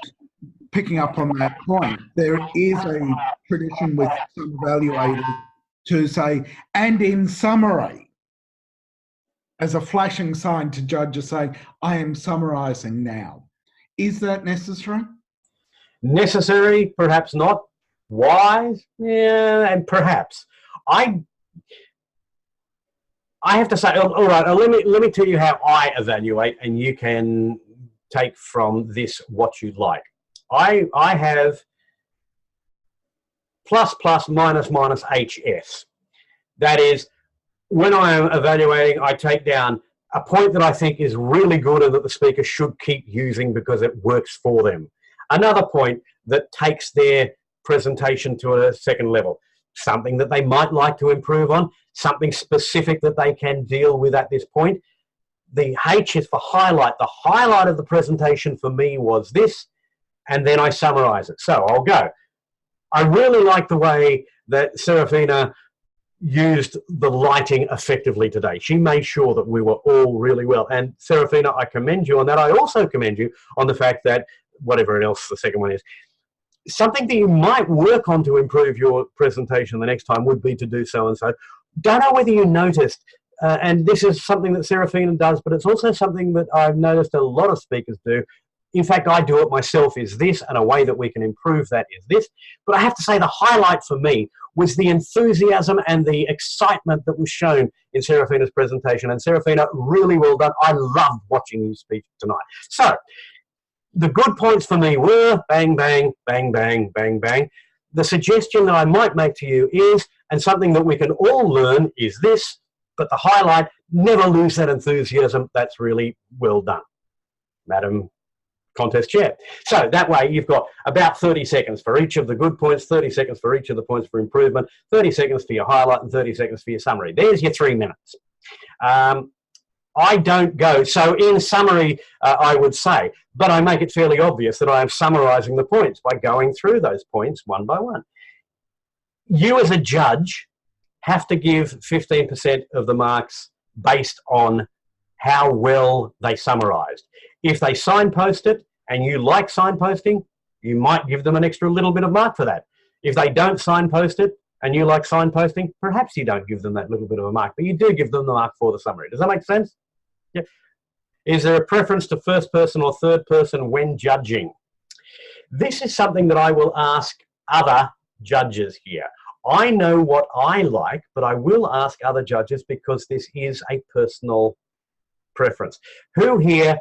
picking up on that point, there is a tradition with some evaluators to say, and in summary, as a flashing sign to judges saying, I am summarising now. Is that necessary? Necessary, perhaps not. Wise, yeah, and perhaps. I have to say, all right, let me tell you how I evaluate, and you can take from this what you like. I have plus, minus, HS. That is, when I am evaluating, I take down a point that I think is really good and that the speaker should keep using because it works for them. Another point that takes their presentation to a second level. Something that they might like to improve on, something specific that they can deal with at this point. The H is for highlight. The highlight of the presentation for me was this, and then I summarize it. So I'll go. I really like the way that Serafina used the lighting effectively today. She made sure that we were all really well. And Serafina, I commend you on that. I also commend you on the fact that, whatever else the second one is, something that you might work on to improve your presentation the next time would be to do so and so. Don't know whether you noticed, and this is something that Serafina does, but it's also something that I've noticed a lot of speakers do. In fact, I do it myself, is this, and a way that we can improve that is this. But I have to say the highlight for me was the enthusiasm and the excitement that was shown in Serafina's presentation. And Serafina, really well done. I loved watching you speak tonight. So the good points for me were bang, bang, bang, bang, bang, bang. The suggestion that I might make to you is, and something that we can all learn, is this, but the highlight, never lose that enthusiasm. That's really well done, Madam Contest Chair. So that way you've got about 30 seconds for each of the good points, 30 seconds for each of the points for improvement, 30 seconds for your highlight, and 30 seconds for your summary. There's your 3 minutes. I don't go, so in summary, I would say, but I make it fairly obvious that I am summarising the points by going through those points one by one. You as a judge have to give 15% of the marks based on how well they summarised. If they signpost it and you like signposting, you might give them an extra little bit of mark for that. If they don't signpost it and you like signposting, perhaps you don't give them that little bit of a mark, but you do give them the mark for the summary. Does that make sense? Yeah. Is there a preference to first person or third person when judging? This is something that I will ask other judges here. I know what I like, but I will ask other judges because this is a personal preference. Who here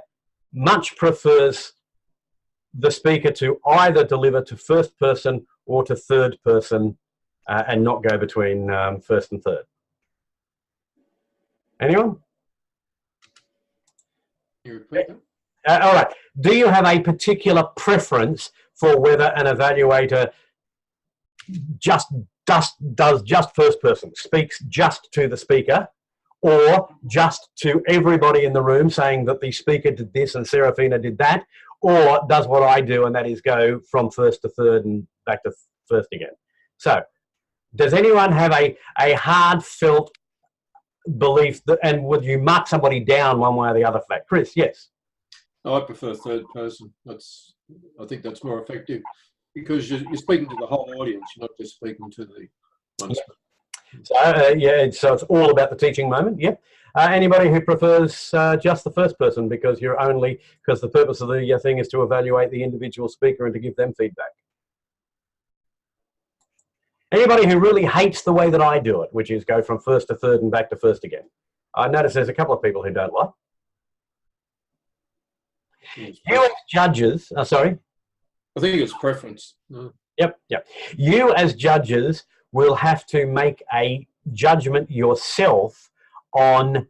much prefers the speaker to either deliver to first person or to third person and not go between first and third? Anyone? You repeat that? All right. Do you have a particular preference for whether an evaluator does just first person, speaks just to the speaker, or just to everybody in the room saying that the speaker did this and Serafina did that, or does what I do, and that is go from first to third and back to first again? So does anyone have a heartfelt belief that, and would you mark somebody down one way or the other for that? Chris, yes. I prefer third person. I think that's more effective because you're speaking to the whole audience. You're not just speaking to the one. So so it's all about the teaching moment. Yep. Anybody who prefers just the first person because the purpose of the thing is to evaluate the individual speaker and to give them feedback. Anybody who really hates the way that I do it, which is go from first to third and back to first again? I notice there's a couple of people who don't like. You as judges, sorry? I think it's preference. No. Yep. You as judges will have to make a judgment yourself on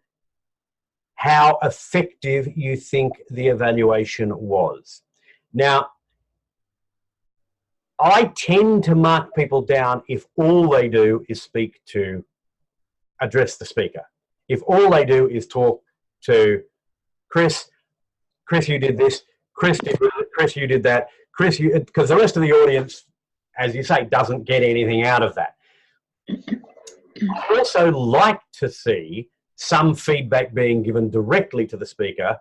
how effective you think the evaluation was. Now, I tend to mark people down if all they do is address the speaker. If all they do is talk to Chris, you did this, Chris, you did that, because the rest of the audience, as you say, doesn't get anything out of that. I also like to see some feedback being given directly to the speaker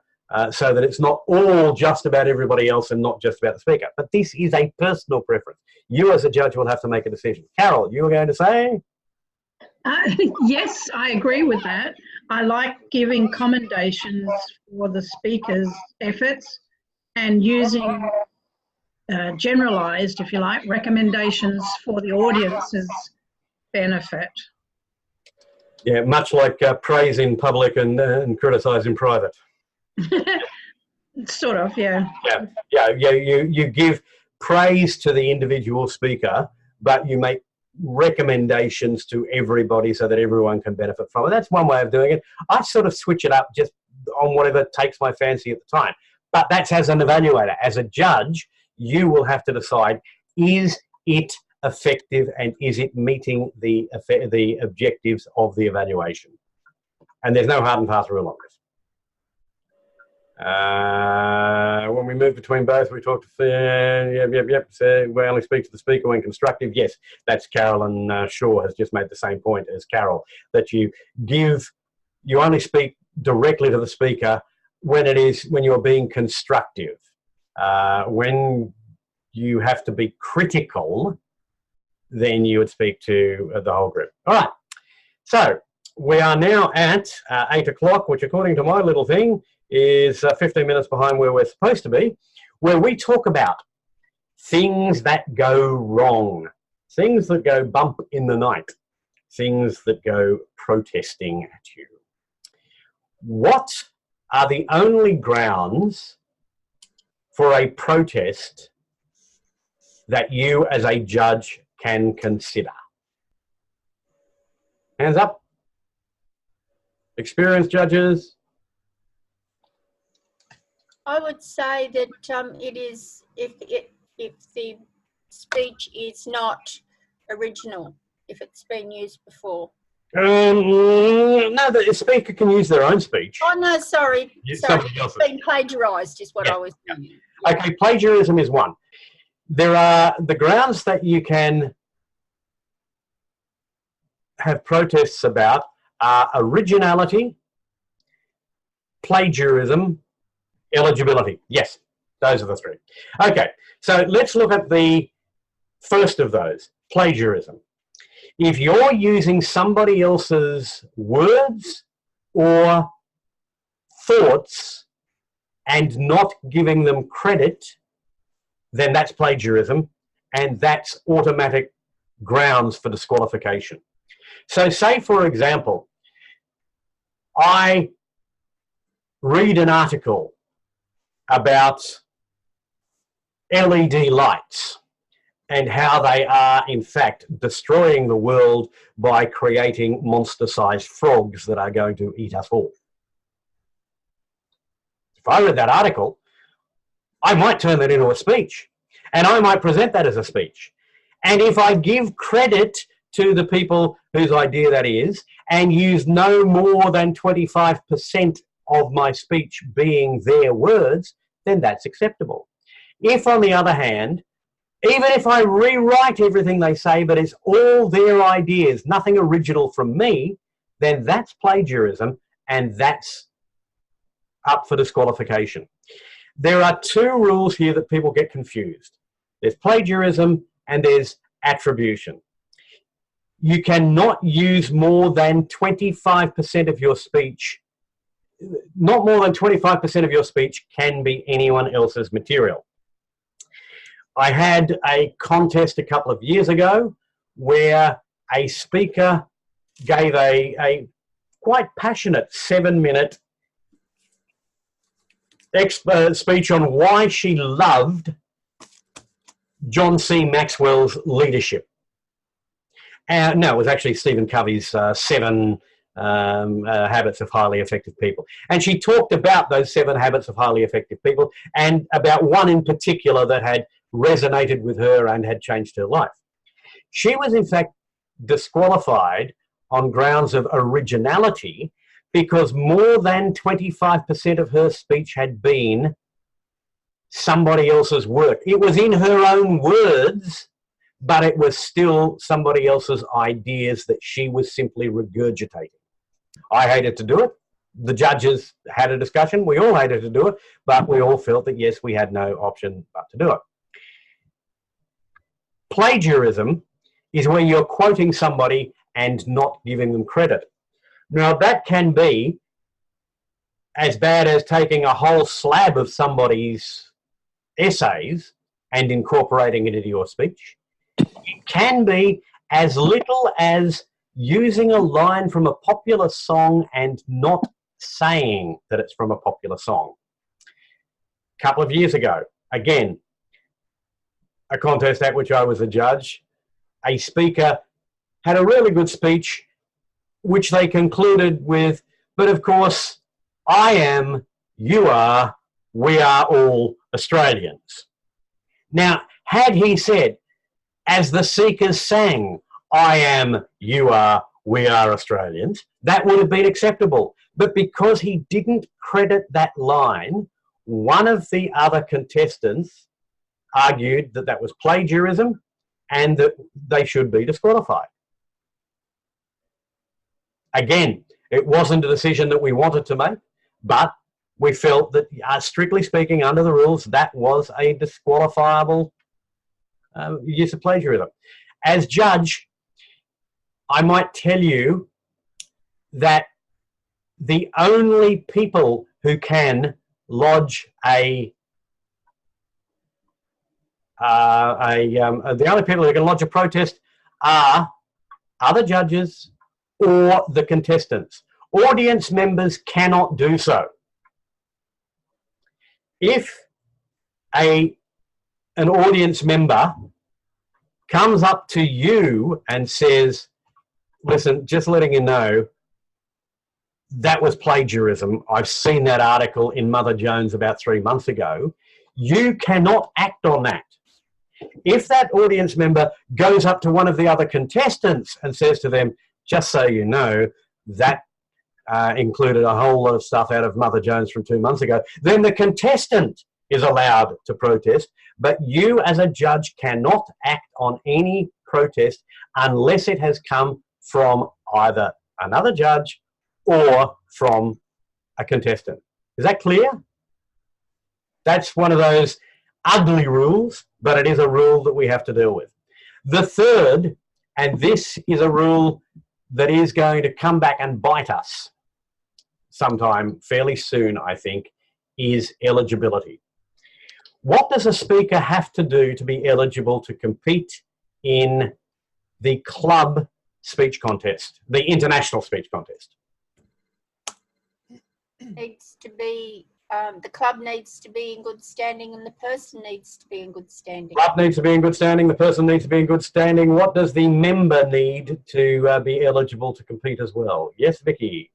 so that it's not all just about everybody else and not just about the speaker. But this is a personal preference. You as a judge will have to make a decision. Carol, you were going to say? Yes, I agree with that. I like giving commendations for the speaker's efforts and using generalised, if you like, recommendations for the audience's benefit. Yeah, much like praise in public and criticise in private. Sort of, yeah. Yeah. You give praise to the individual speaker, but you make recommendations to everybody so that everyone can benefit from it. That's one way of doing it. I sort of switch it up just on whatever takes my fancy at the time. But that's as an evaluator. As a judge, you will have to decide, is it effective and is it meeting the objectives of the evaluation? And there's no hard and fast rule on this. When we move between both, we talk to so we only speak to the speaker when constructive. Yes, that's Carolyn Shaw has just made the same point as Carol, that you only speak directly to the speaker when you're being constructive. When you have to be critical, then you would speak to the whole group. All right, so we are now at 8 o'clock, which according to my little thing is 15 minutes behind where we're supposed to be, where we talk about things that go wrong, things that go bump in the night, things that go protesting at you. What are the only grounds for a protest that you as a judge can consider? Hands up. Experienced judges. I would say that it is if the speech is not original, if it's been used before. No, the speaker can use their own speech. Oh no, sorry, it's been plagiarised is what I was saying. Okay, plagiarism is one. There are the grounds that you can have protests about are originality, plagiarism, eligibility. Yes, those are the three. Okay, so let's look at the first of those, plagiarism. If you're using somebody else's words or thoughts and not giving them credit, then that's plagiarism, and that's automatic grounds for disqualification. So say, for example, I read an article about LED lights and how they are, in fact, destroying the world by creating monster-sized frogs that are going to eat us all. If I read that article, I might turn that into a speech, and I might present that as a speech. And if I give credit to the people whose idea that is, and use no more than 25% of my speech being their words, then that's acceptable. If, on the other hand, even if I rewrite everything they say, but it's all their ideas, nothing original from me, then that's plagiarism, and that's up for disqualification. There are two rules here that people get confused. There's plagiarism and there's attribution. You cannot use more than 25% of your speech. Not more than 25% of your speech can be anyone else's material. I had a contest a couple of years ago where a speaker gave a quite passionate 7-minute speech on why she loved John C. Maxwell's leadership. No, it was actually Stephen Covey's 7 habits of highly effective people. And she talked about those 7 habits of highly effective people and about one in particular that had resonated with her and had changed her life. She was in fact disqualified on grounds of originality because more than 25% of her speech had been somebody else's work. It was in her own words, but it was still somebody else's ideas that she was simply regurgitating. I hated to do it. The judges had a discussion. We all hated to do it, but we all felt that, yes, we had no option but to do it. Plagiarism is when you're quoting somebody and not giving them credit. Now, that can be as bad as taking a whole slab of somebody's essays and incorporating it into your speech. It can be as little as using a line from a popular song and not saying that it's from a popular song. A couple of years ago, again, a contest at which I was a judge, a speaker had a really good speech, which they concluded with, but of course, I am, you are, we are all Australians. Now, had he said, as the Seekers sang, I am, you are, we are Australians, that would have been acceptable. But because he didn't credit that line, one of the other contestants argued that that was plagiarism and that they should be disqualified. Again, it wasn't a decision that we wanted to make, but we felt that, strictly speaking, under the rules, that was a disqualifiable use of plagiarism. As judge, I might tell you that the only people who can lodge the only people who can lodge a protest are other judges or the contestants. Audience members cannot do so. If an audience member comes up to you and says, listen, just letting you know, that was plagiarism. I've seen that article in Mother Jones about 3 months ago. You cannot act on that. If that audience member goes up to one of the other contestants and says to them, just so you know, that included a whole lot of stuff out of Mother Jones from 2 months ago, then the contestant is allowed to protest, but you as a judge cannot act on any protest unless it has come from either another judge or from a contestant. Is that clear? That's one of those ugly rules, but it is a rule that we have to deal with. The third, and this is a rule that is going to come back and bite us sometime fairly soon, I think, is eligibility. What does a speaker have to do to be eligible to compete in the club speech contest, the international speech contest? Needs to be, the club needs to be in good standing and the person needs to be in good standing. Club needs to be in good standing, the person needs to be in good standing. What does the member need to be eligible to compete as well? Yes, Vicky?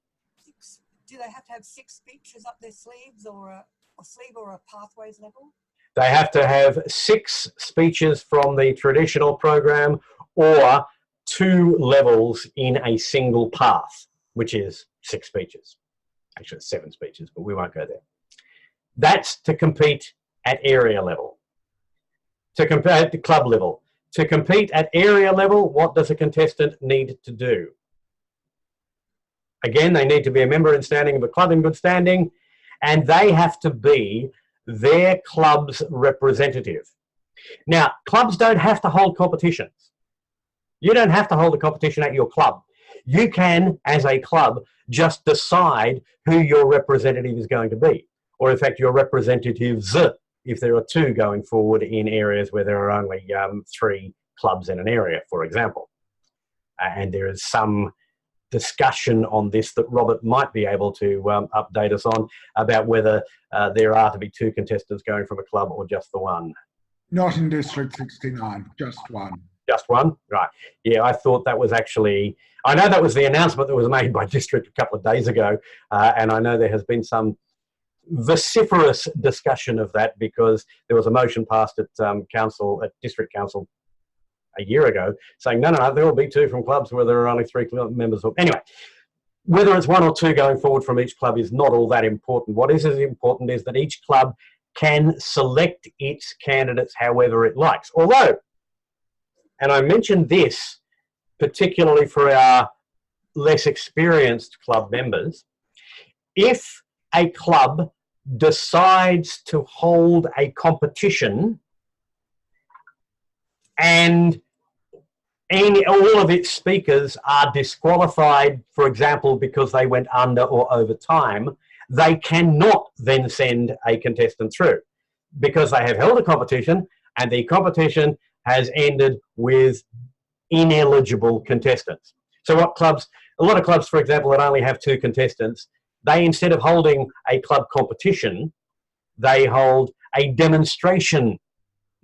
Do they have to have 6 speeches up their sleeves, or a sleeve or a pathways level? They have to have 6 speeches from the traditional program or 2 levels in a single path, which is 6 speeches. Actually, it's 7 speeches, but we won't go there. That's to compete at area level. To compete at the club level. To compete at area level, what does a contestant need to do? Again, they need to be a member in standing of a club in good standing, and they have to be their club's representative. Now, clubs don't have to hold competitions. You don't have to hold a competition at your club. You can, as a club, just decide who your representative is going to be. Or in fact, your representatives, if there are 2 going forward in areas where there are only 3 clubs in an area, for example. And there is some discussion on this that Robert might be able to update us on about whether there are to be 2 contestants going from a club or just the one. Not in District 69, just one. Just one? Right. Yeah, I thought that was actually, I know that was the announcement that was made by District a couple of days ago, and I know there has been some vociferous discussion of that because there was a motion passed at District Council a year ago saying, no, there will be 2 from clubs where there are only 3 club members. Anyway, whether it's 1 or 2 going forward from each club is not all that important. What is important is that each club can select its candidates however it likes. Although, and I mentioned this particularly for our less experienced club members, if a club decides to hold a competition and all of its speakers are disqualified, for example, because they went under or over time, they cannot then send a contestant through because they have held a competition and the competition has ended with ineligible contestants. So what clubs, a lot of clubs, for example, that only have 2 contestants, they, instead of holding a club competition, they hold a demonstration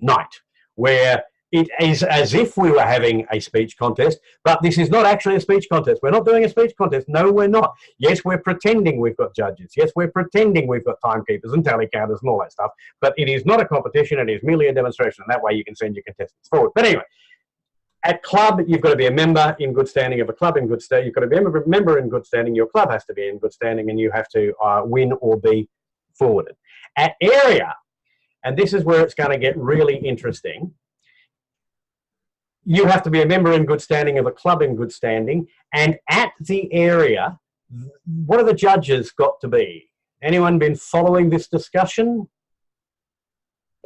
night where it is as if we were having a speech contest, but this is not actually a speech contest. We're not doing a speech contest. No, we're not. Yes, we're pretending we've got judges. Yes, we're pretending we've got timekeepers and tally counters and all that stuff, but it is not a competition. It is merely a demonstration, and that way you can send your contestants forward. But anyway, at club, you've got to be a member in good standing of a club in good standing. You've got to be a member in good standing. Your club has to be in good standing, and you have to win or be forwarded. At area, and this is where it's going to get really interesting, you have to be a member in good standing of a club in good standing. And at the area, what are the judges got to be? Anyone been following this discussion?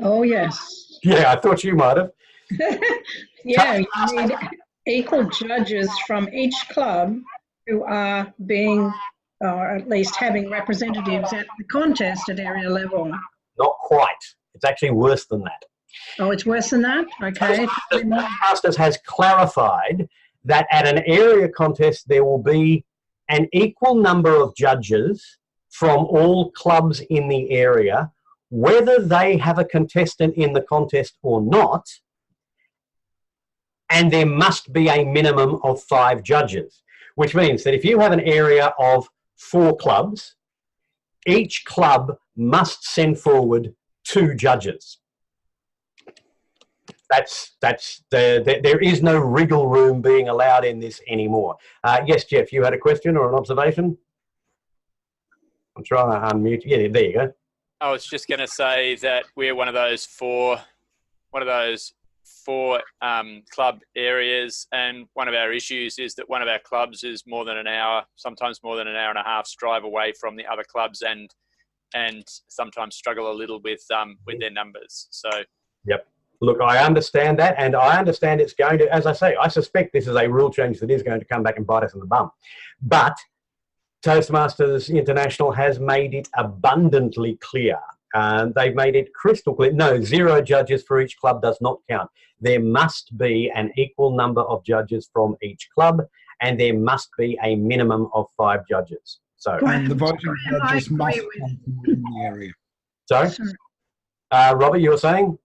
Oh, yes. Yeah, I thought you might have. Yeah, you need equal judges from each club who are being, or at least having representatives at the contest at area level. Not quite. It's actually worse than that. Oh, it's worse than that? Okay. Toastmasters has clarified that at an area contest there will be an equal number of judges from all clubs in the area, whether they have a contestant in the contest or not, and there must be a minimum of 5 judges, which means that if you have an area of 4 clubs, each club must send forward 2 judges. There is no wriggle room being allowed in this anymore. Yes, Jeff, you had a question or an observation? I'm trying to unmute. Yeah, there you go. I was just going to say that we're one of those four club areas, and one of our issues is that one of our clubs is more than an hour, sometimes more than an hour and a half's drive away from the other clubs, and sometimes struggle a little with their numbers. So. Yep. Look, I understand that, and I understand it's going to, as I say, I suspect this is a rule change that is going to come back and bite us in the bum. But Toastmasters International has made it abundantly clear. They've made it crystal clear. No, 0 judges for each club does not count. There must be an equal number of judges from each club, and there must be a minimum of 5 judges. So, and the voting judges must come from within the area. Sorry? Robert, you were saying?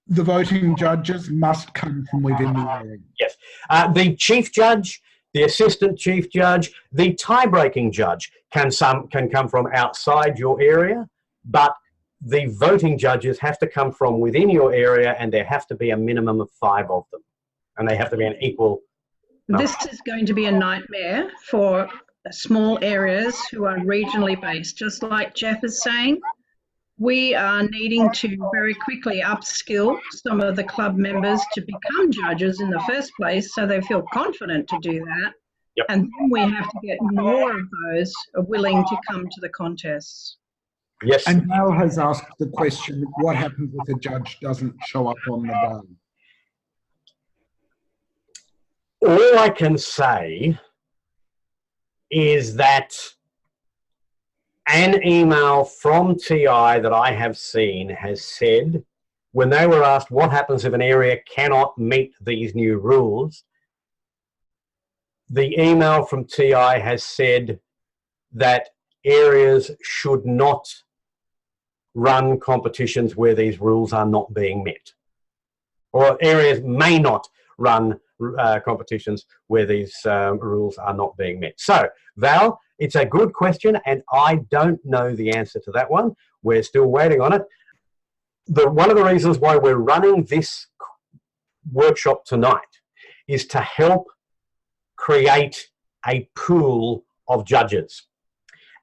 The voting judges must come from within the area. Yes. The chief judge, the assistant chief judge, the tie-breaking judge can come from outside your area, but the voting judges have to come from within your area, and there have to be a minimum of 5 of them, and they have to be an equal number. This is going to be a nightmare for small areas who are regionally based. Just like Jeff is saying, we are needing to very quickly upskill some of the club members to become judges in the first place, so they feel confident to do that. Yep. And then we have to get more of those willing to come to the contests. Yes. And Mel has asked the question, what happens if a judge doesn't show up on the day? All I can say is that an email from TI that I have seen has said, when they were asked what happens if an area cannot meet these new rules, the email from TI has said that areas should not run competitions where these rules are not being met, or areas may not run competitions where these rules are not being met. So, Val, it's a good question, and I don't know the answer to that one. We're still waiting on it. One of the reasons why we're running this workshop tonight is to help create a pool of judges.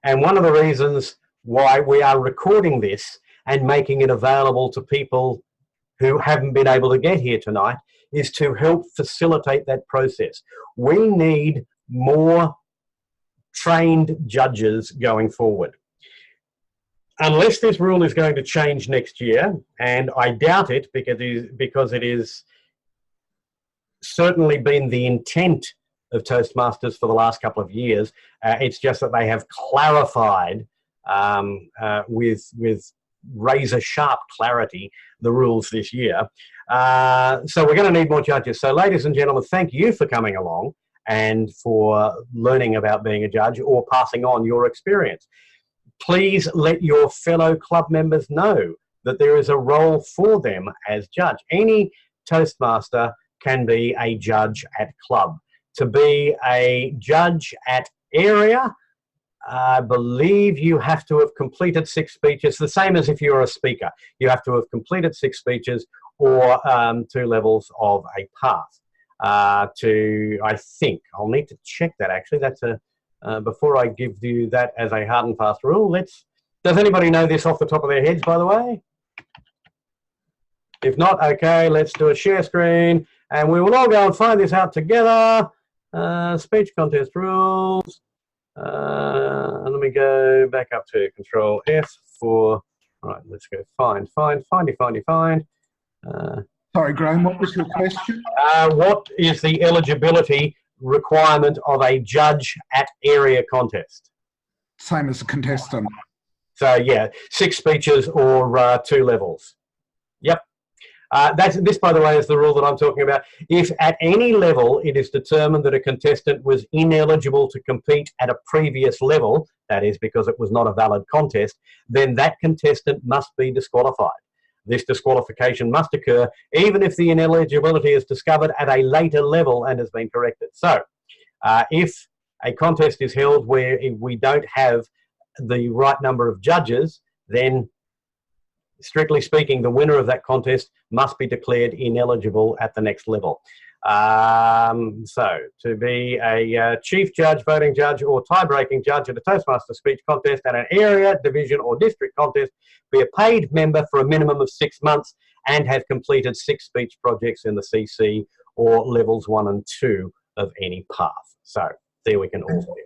And one of the reasons why we are recording this and making it available to people who haven't been able to get here tonight is to help facilitate that process. We need more trained judges going forward. Unless this rule is going to change next year, and I doubt it because it is certainly been the intent of Toastmasters for the last couple of years. It's just that they have clarified with razor sharp clarity the rules this year. So we're going to need more judges. So ladies and gentlemen, thank you for coming along and for learning about being a judge or passing on your experience. Please let your fellow club members know that there is a role for them as judge. Any Toastmaster can be a judge at club. To be a judge at area, I believe you have to have completed 6 speeches, the same as if you're a speaker. You have to have completed 6 speeches or 2 levels of a path. I think, I'll need to check that actually. That's before I give you that as a hard and fast rule, does anybody know this off the top of their heads, by the way? If not, okay, let's do a share screen and we will all go and find this out together. Speech contest rules. Let me go back up to Control F for, right, let's go find. Sorry, Graham, what was your question? What is the eligibility requirement of a judge at area contest? Same as a contestant. So yeah, 6 speeches or 2 levels. Yep. This, by the way, is the rule that I'm talking about. If at any level it is determined that a contestant was ineligible to compete at a previous level, that is because it was not a valid contest, then that contestant must be disqualified. This disqualification must occur even if the ineligibility is discovered at a later level and has been corrected. So, if a contest is held where we don't have the right number of judges, then strictly speaking, the winner of that contest must be declared ineligible at the next level. So, to be a chief judge, voting judge, or tie-breaking judge at a Toastmaster speech contest at an area, division, or district contest, be a paid member for a minimum of 6 months and have completed 6 speech projects in the CC or levels 1 and 2 of any path. So, there we can all see.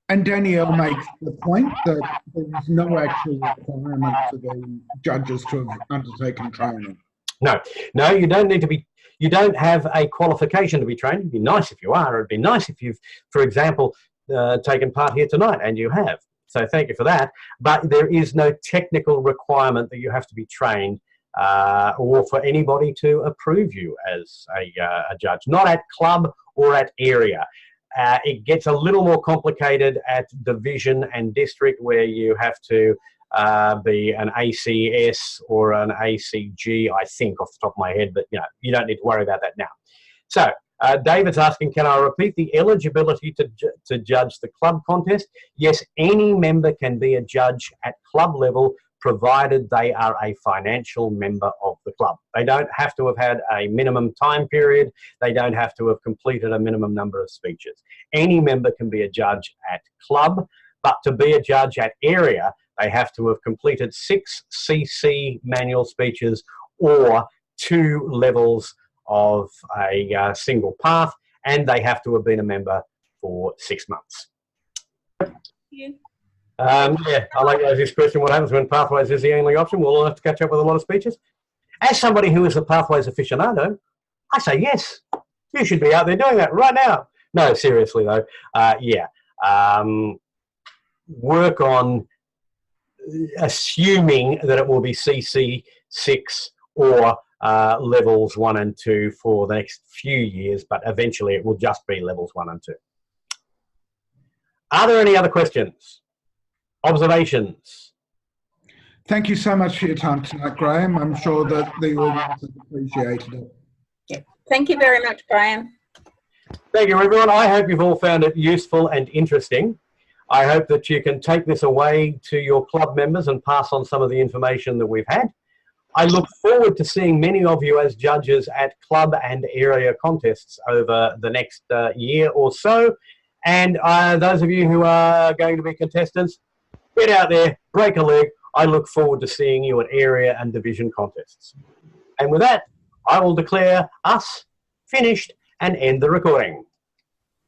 And Danielle makes the point that there's no actual requirement for the judges to have undertaken training. No, you don't need to be. You don't have a qualification to be trained. It'd be nice if you are. It'd be nice if you've, for example, taken part here tonight, and you have. So thank you for that. But there is no technical requirement that you have to be trained or for anybody to approve you as a judge, not at club or at area. It gets a little more complicated at division and district, where you have to be an ACS or an ACG, I think, off the top of my head, but you don't need to worry about that now. So David's asking, can I repeat the eligibility to judge the club contest? Yes, any member can be a judge at club level, provided they are a financial member of the club. They don't have to have had a minimum time period. They don't have to have completed a minimum number of speeches. Any member can be a judge at club, but to be a judge at area, they have to have completed 6 CC manual speeches or 2 levels of a single path, and they have to have been a member for 6 months. Thank you. Yeah, I like Rosie's question. What happens when Pathways is the only option? We'll all have to catch up with a lot of speeches. As somebody who is a Pathways aficionado, I say yes. You should be out there doing that right now. No, seriously though, yeah. Work on assuming that it will be CC6 or levels 1 and 2 for the next few years, but eventually it will just be levels 1 and 2. Are there any other questions? Observations? Thank you so much for your time tonight, Graham. I'm sure that the audience has appreciated it. Yeah. Thank you very much, Graham. Thank you, everyone. I hope you've all found it useful and interesting. I hope that you can take this away to your club members and pass on some of the information that we've had. I look forward to seeing many of you as judges at club and area contests over the next year or so. And those of you who are going to be contestants, get out there, break a leg. I look forward to seeing you at area and division contests. And with that, I will declare us finished and end the recording.